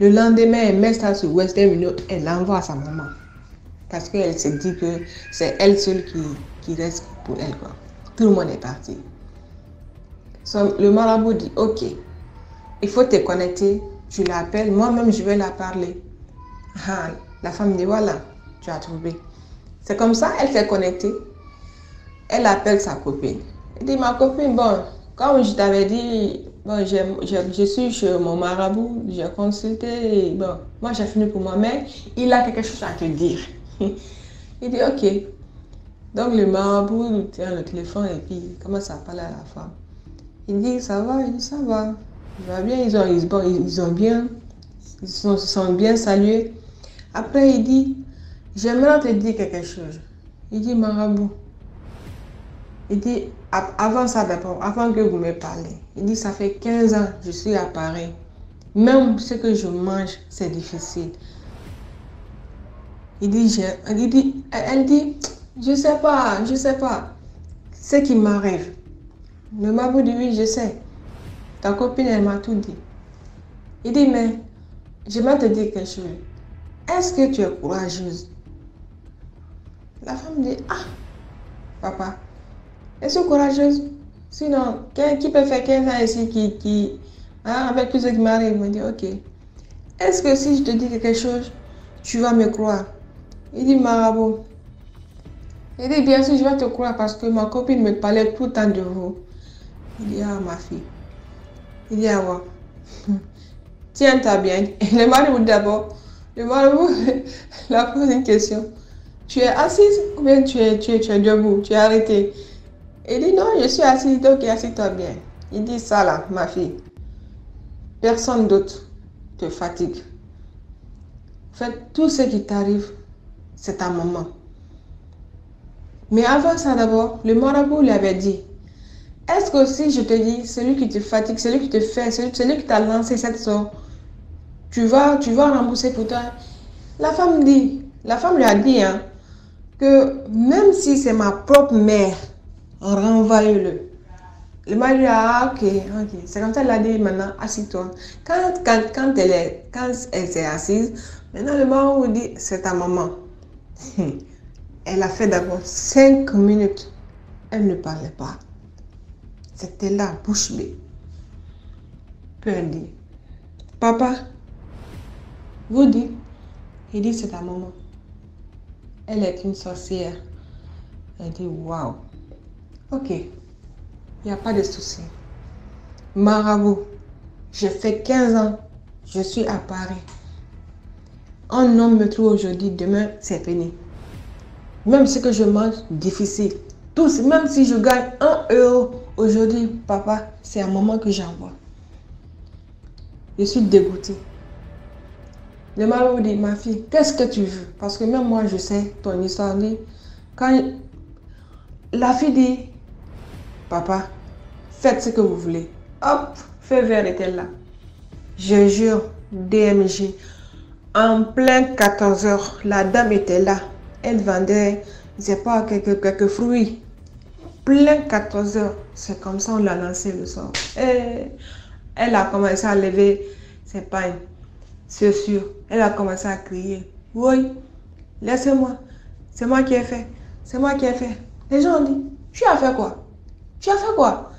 le lendemain, elle met ça sur Western Union, elle l'envoie à sa maman. Parce qu'elle se dit que c'est elle seule qui reste pour elle, quoi. Tout le monde est parti. Le marabout dit, ok, il faut te connecter, tu l'appelles, moi-même je vais la parler. Ah, la femme dit, voilà, tu as trouvé. C'est comme ça, elle s'est connectée. Elle appelle sa copine. Elle dit, ma copine, bon, comme je t'avais dit, bon, je suis chez mon marabout, j'ai consulté, et bon, moi j'ai fini pour moi, mais il a quelque chose à te dire. Il dit, ok. Donc le marabout tient le téléphone et puis il commence à parler à la femme. Il dit, ça va? Il dit, ça va. Il va bien, ils ont bien, ils sont bien salués. Après, il dit, j'aimerais te dire quelque chose. Il dit, marabout. Il dit, avant ça d'abord, avant que vous me parlez, il dit, ça fait 15 ans que je suis à Paris. Même ce que je mange, c'est difficile. Elle dit, je sais pas. Ce qui m'arrive. Le marabout dit, oui, je sais. Ta copine, elle m'a tout dit. Il dit, mais je vais te dire quelque chose. Est-ce que tu es courageuse? La femme dit, ah, papa, est-ce que courageuse? Sinon, qui peut faire 15 ans ici avec tout ce qui m'arrive? Il me dit, ok. Est-ce que si je te dis quelque chose, tu vas me croire? Il dit, marabout. Il dit, bien sûr, je vais te croire parce que ma copine me parlait tout le temps de vous. Il dit, ah, ma fille. Il dit, ah, ouais. Tiens-toi bien. Le marabout d'abord. Le marabout la pose une question. Tu es assise ou bien tu es debout? Tu es arrêté? Il dit, non, je suis assise, donc assis-toi bien. Il dit, ça là, ma fille. Personne d'autre te fatigue. En fait, tout ce qui t'arrive, c'est ta maman. Mais avant ça d'abord, le marabout lui avait dit, est-ce que si je te dis, celui qui te fatigue, celui qui te fait, celui qui t'a lancé cette sorte, tu vas rembourser pour toi? La femme lui a dit, hein, que même si c'est ma propre mère, renvoie-le. Le mari lui a dit, ok. C'est comme ça qu'elle a dit, maintenant, assis-toi. Quand elle s'est assise, maintenant le mari lui dit, c'est ta maman. Elle a fait d'abord 5 minutes. Elle ne parlait pas. C'était là, bouche bée. Puis elle dit, papa, vous dites? Il dit, c'est ta maman. Elle est une sorcière. Elle dit, waouh. Ok, il n'y a pas de souci. Marabout, j'ai fait 15 ans, je suis à Paris. Un homme me trouve aujourd'hui, demain, c'est fini. Même ce que je mange, difficile. Même si je gagne 1 euro aujourd'hui, papa, c'est un moment que j'envoie. Je suis dégoûtée. Le marabout dit, ma fille, qu'est-ce que tu veux? Parce que même moi, je sais ton histoire. Quand la fille dit, papa, faites ce que vous voulez. Hop, feu vert était là. Je jure, DMJ. En plein 14 heures, la dame était là. Elle vendait, je ne sais pas, quelques fruits. Plein 14 heures. C'est comme ça on l'a lancé le soir. Et elle a commencé à lever ses pagnes. C'est sûr. Elle a commencé à crier. Oui, laissez-moi. C'est moi qui ai fait. C'est moi qui ai fait. Les gens ont dit, tu as fait quoi? Tu as fait quoi?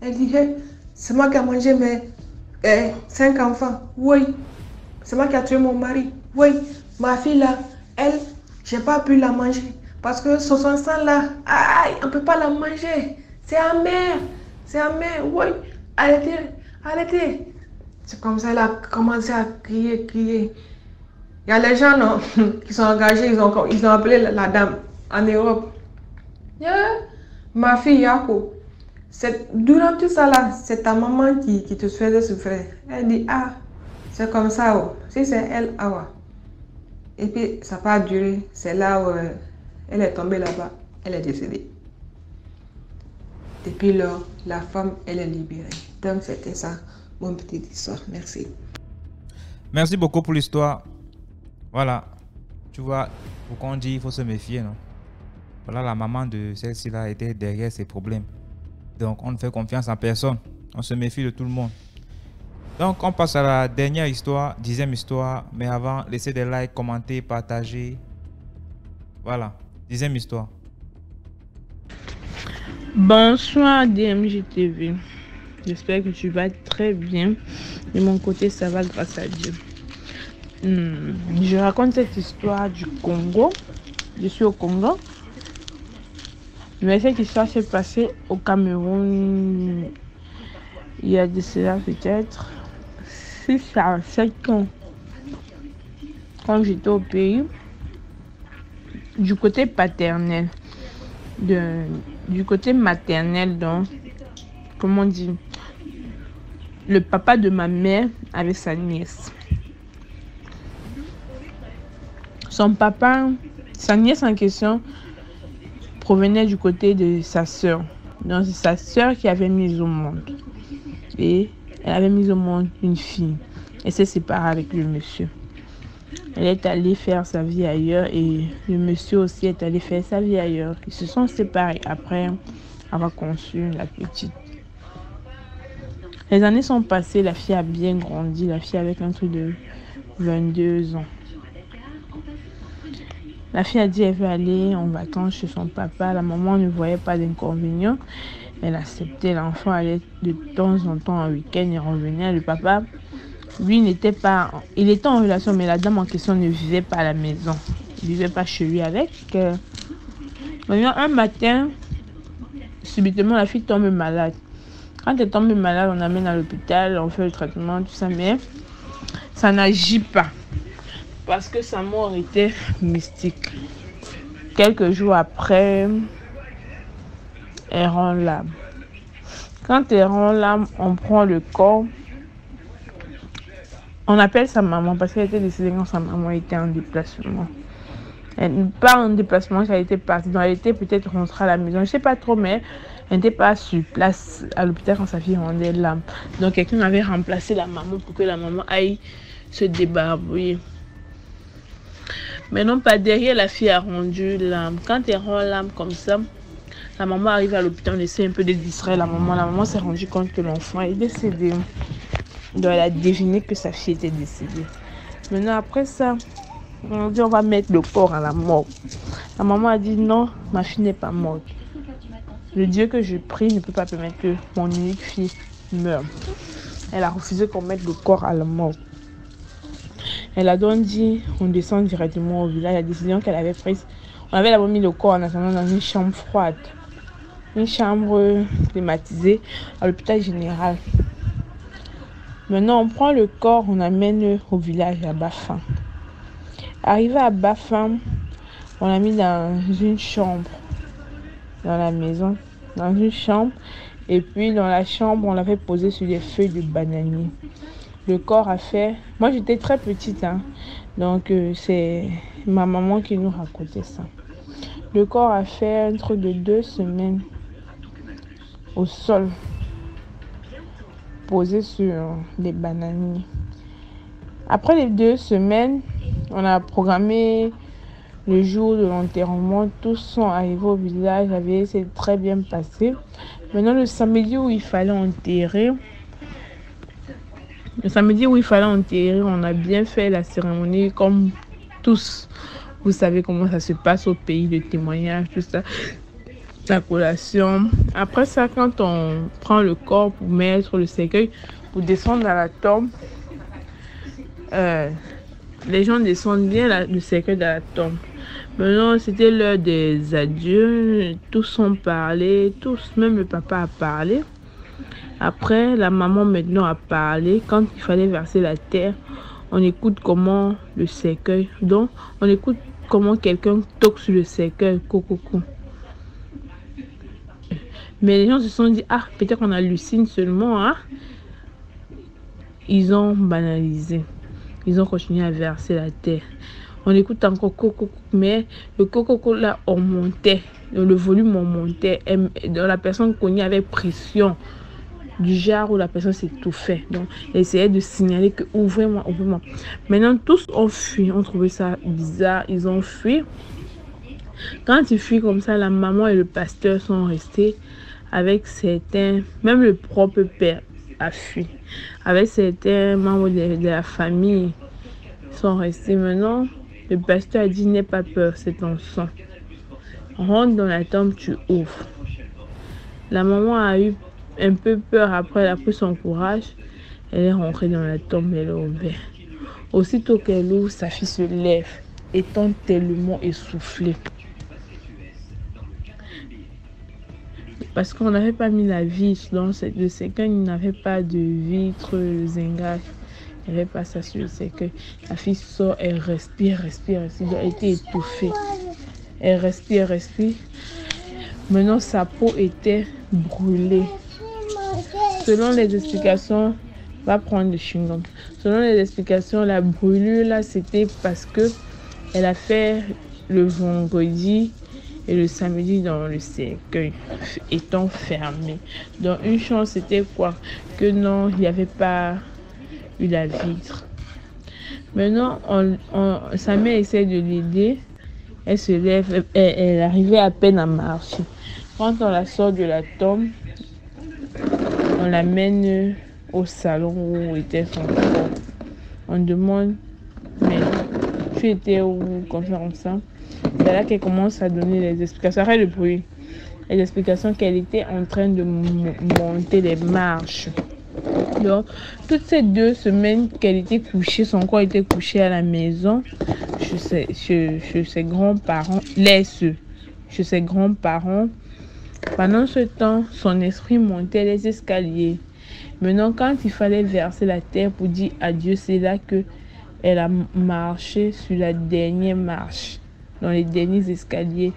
Elle dit, hey, c'est moi qui ai mangé mes 5 enfants. Oui. C'est moi qui ai tué mon mari. Oui. Ma fille là, elle, j'ai pas pu la manger. Parce que son sang là, aïe, on ne peut pas la manger. C'est amer. C'est amer. Oui. Arrêtez. Arrêtez. C'est comme ça qu'elle a commencé à crier. Il y a les gens non, qui sont engagés, ils ont appelé la dame en Europe. Yeah. Ma fille Yako, durant tout ça là, c'est ta maman qui te faisait souffrir. Elle dit, ah, c'est comme ça. Oh. Si c'est elle, ah ouais. Et puis ça n'a pas duré. C'est là où elle est tombée là-bas. Elle est décédée. Depuis lors, la femme, elle est libérée. Donc c'était ça, mon petit histoire. Merci. Merci beaucoup pour l'histoire. Voilà. Tu vois, pour qu'on dit, il faut se méfier, non? Voilà, la maman de celle-ci là était derrière ses problèmes. Donc, on ne fait confiance en personne. On se méfie de tout le monde. Donc, on passe à la dernière histoire, 10e histoire. Mais avant, laissez des likes, commentez, partagez. Voilà, 10e histoire. Bonsoir DMJ TV. J'espère que tu vas très bien. De mon côté, ça va grâce à Dieu. Je raconte cette histoire du Congo. Je suis au Congo. Mais cette histoire s'est passée au Cameroun il y a de cela peut-être 6 à 7 ans. Quand j'étais au pays, du côté paternel, du côté maternel, donc, comment on dit, le papa de ma mère avec sa nièce. Son papa, sa nièce en question, provenait du côté de sa sœur. Donc c'est sa sœur qui avait mis au monde. Et elle avait mis au monde une fille. Elle s'est séparée avec le monsieur. Elle est allée faire sa vie ailleurs et le monsieur aussi est allé faire sa vie ailleurs. Ils se sont séparés après avoir conçu la petite. Les années sont passées, la fille a bien grandi, la fille avec un truc de 22 ans. La fille a dit qu'elle veut aller en vacances chez son papa. La maman ne voyait pas d'inconvénient. Elle acceptait, l'enfant allait de temps en temps en week-end et revenait. Le papa, lui, n'était pas... Il était en relation, mais la dame en question ne vivait pas à la maison. Il ne vivait pas chez lui avec. Maintenant, un matin, subitement, la fille tombe malade. Quand elle tombe malade, on l'amène à l'hôpital, on fait le traitement, tout ça, mais ça n'agit pas. Parce que sa mort était mystique. Quelques jours après, elle rend l'âme. Quand elle rend l'âme, on prend le corps. On appelle sa maman parce qu'elle était décédée quand sa maman était en déplacement. Elle n'est pas en déplacement, elle était partie. Donc elle était peut-être rentrée à la maison. Je ne sais pas trop, mais elle n'était pas sur place à l'hôpital quand sa fille rendait l'âme. Donc quelqu'un avait remplacé la maman pour que la maman aille se débarbouiller. Mais non, pas derrière, la fille a rendu l'âme. Quand elle rend l'âme comme ça, la maman arrive à l'hôpital, on essaie un peu de distraire la maman. La maman s'est rendue compte que l'enfant est décédé. Donc elle a deviné que sa fille était décédée. Maintenant, après ça, on dit on va mettre le corps à la mort. La maman a dit non, ma fille n'est pas morte. Le Dieu que je prie ne peut pas permettre que mon unique fille meure. Elle a refusé qu'on mette le corps à la mort. Elle a donc dit on descend directement au village. La décision qu'elle avait prise, on avait d'abord mis le corps en attendant dans une chambre froide, une chambre climatisée à l'hôpital général. Maintenant, on prend le corps, on amène au village à Bafin. Arrivé à Bafin, on l'a mis dans une chambre, dans la maison, dans une chambre. Et puis dans la chambre, on l'avait posé sur des feuilles de bananier. Le corps a fait... Moi, j'étais très petite, hein. Donc c'est ma maman qui nous racontait ça. Le corps a fait un truc de 2 semaines au sol, posé sur des bananiers. Après les 2 semaines, on a programmé le jour de l'enterrement. Tous sont arrivés au village, c'est très bien passé. Maintenant, le samedi où il fallait enterrer, on a bien fait la cérémonie comme tous. Vous savez comment ça se passe au pays, le témoignage, tout ça, la collation. Après ça, quand on prend le corps pour mettre le cercueil, pour descendre à la tombe, les gens descendent bien le cercueil dans la tombe. Maintenant, c'était l'heure des adieux. Tous ont parlé, même le papa a parlé. Après, la maman maintenant a parlé. Quand il fallait verser la terre, on écoute comment le cercueil. Donc, on écoute comment quelqu'un toque sur le cercueil. Coco. Mais les gens se sont dit, ah, peut-être qu'on hallucine seulement. Hein? Ils ont banalisé. Ils ont continué à verser la terre. On écoute encore coco, mais le coco là, on montait. Le volume, on montait. La personne cognait avec pression. Du genre où la personne s'étouffait. Donc, elle essayait de signaler que ouvrez-moi. Maintenant, tous ont fui. On trouvait ça bizarre. Ils ont fui. Quand ils fuient comme ça, la maman et le pasteur sont restés avec certains. Même le propre père a fui. Avec certains membres de la famille sont restés. Maintenant, le pasteur a dit n'aie pas peur, c'est ton sang. Rentre dans la tombe, tu ouvres. La maman a eu un peu peur, après elle a pris son courage, elle est rentrée dans la tombe, elle a ouvert. Aussitôt qu'elle ouvre, sa fille se lève, étant tellement essoufflée. Parce qu'on n'avait pas mis la vitre, donc le cercueil n'avait pas de vitre zingage, il n'y avait pas ça sur le cercueil. La fille sort, elle respire, elle était étouffée. Elle respire. Maintenant, sa peau était brûlée. Selon les explications Va prendre le chewing-gum. Selon les explications, la brûlure là, c'était parce que elle a fait le vendredi et le samedi dans le cercueil étant fermé. Donc une chance, c'était quoi? Que non, il n'y avait pas eu la vitre. Maintenant, sa mère essaie de l'aider. Elle se lève, elle arrivait à peine à marcher. Quand on la sort de la tombe, on l'amène au salon où était son corps. On demande, mais tu étais où, comme ça? C'est là qu'elle commence à donner les explications. Arrête le bruit. Les explications qu'elle était en train de monter les marches. Donc, toutes ces 2 semaines qu'elle était couchée, son corps était couché à la maison, chez ses grands-parents, chez ses grands-parents. Pendant ce temps, son esprit montait les escaliers. Maintenant, quand il fallait verser la terre pour dire adieu, c'est là que elle a marché sur la dernière marche, dans les derniers escaliers.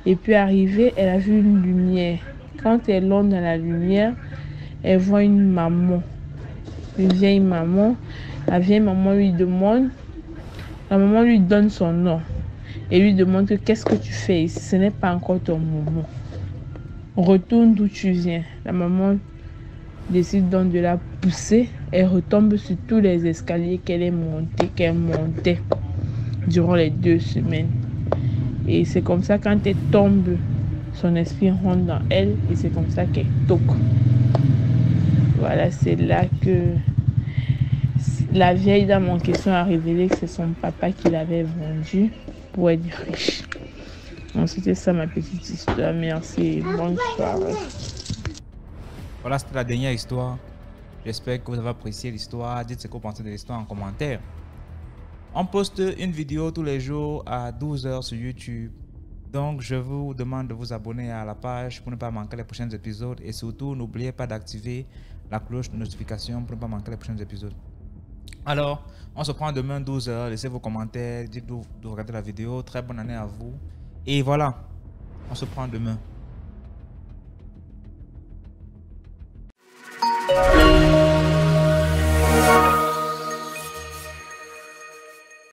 Et puis arrivée, elle a vu une lumière. Quand elle entre dans la lumière, elle voit une maman, une vieille maman. La vieille maman lui demande, la maman lui donne son nom et lui demande que qu'est-ce que tu fais ici, ce n'est pas encore ton moment. Retourne d'où tu viens. La maman décide donc de la pousser. Elle retombe sur tous les escaliers qu'elle montait durant les 2 semaines. Et c'est comme ça, quand elle tombe, son esprit rentre dans elle et c'est comme ça qu'elle toque. Voilà, c'est là que la vieille dame en question a révélé que c'est son papa qui l'avait vendu pour être riche. Donc c'était ça ma petite histoire. Merci et bonne soirée. Voilà, c'était la dernière histoire. J'espère que vous avez apprécié l'histoire. Dites ce que vous pensez de l'histoire en commentaire. On poste une vidéo tous les jours à 12 h sur YouTube. Donc, je vous demande de vous abonner à la page pour ne pas manquer les prochains épisodes. Et surtout, n'oubliez pas d'activer la cloche de notification pour ne pas manquer les prochains épisodes. Alors, on se prend demain 12 h. Laissez vos commentaires. Dites de regarder la vidéo. Très bonne année à vous. Et voilà, on se prend demain.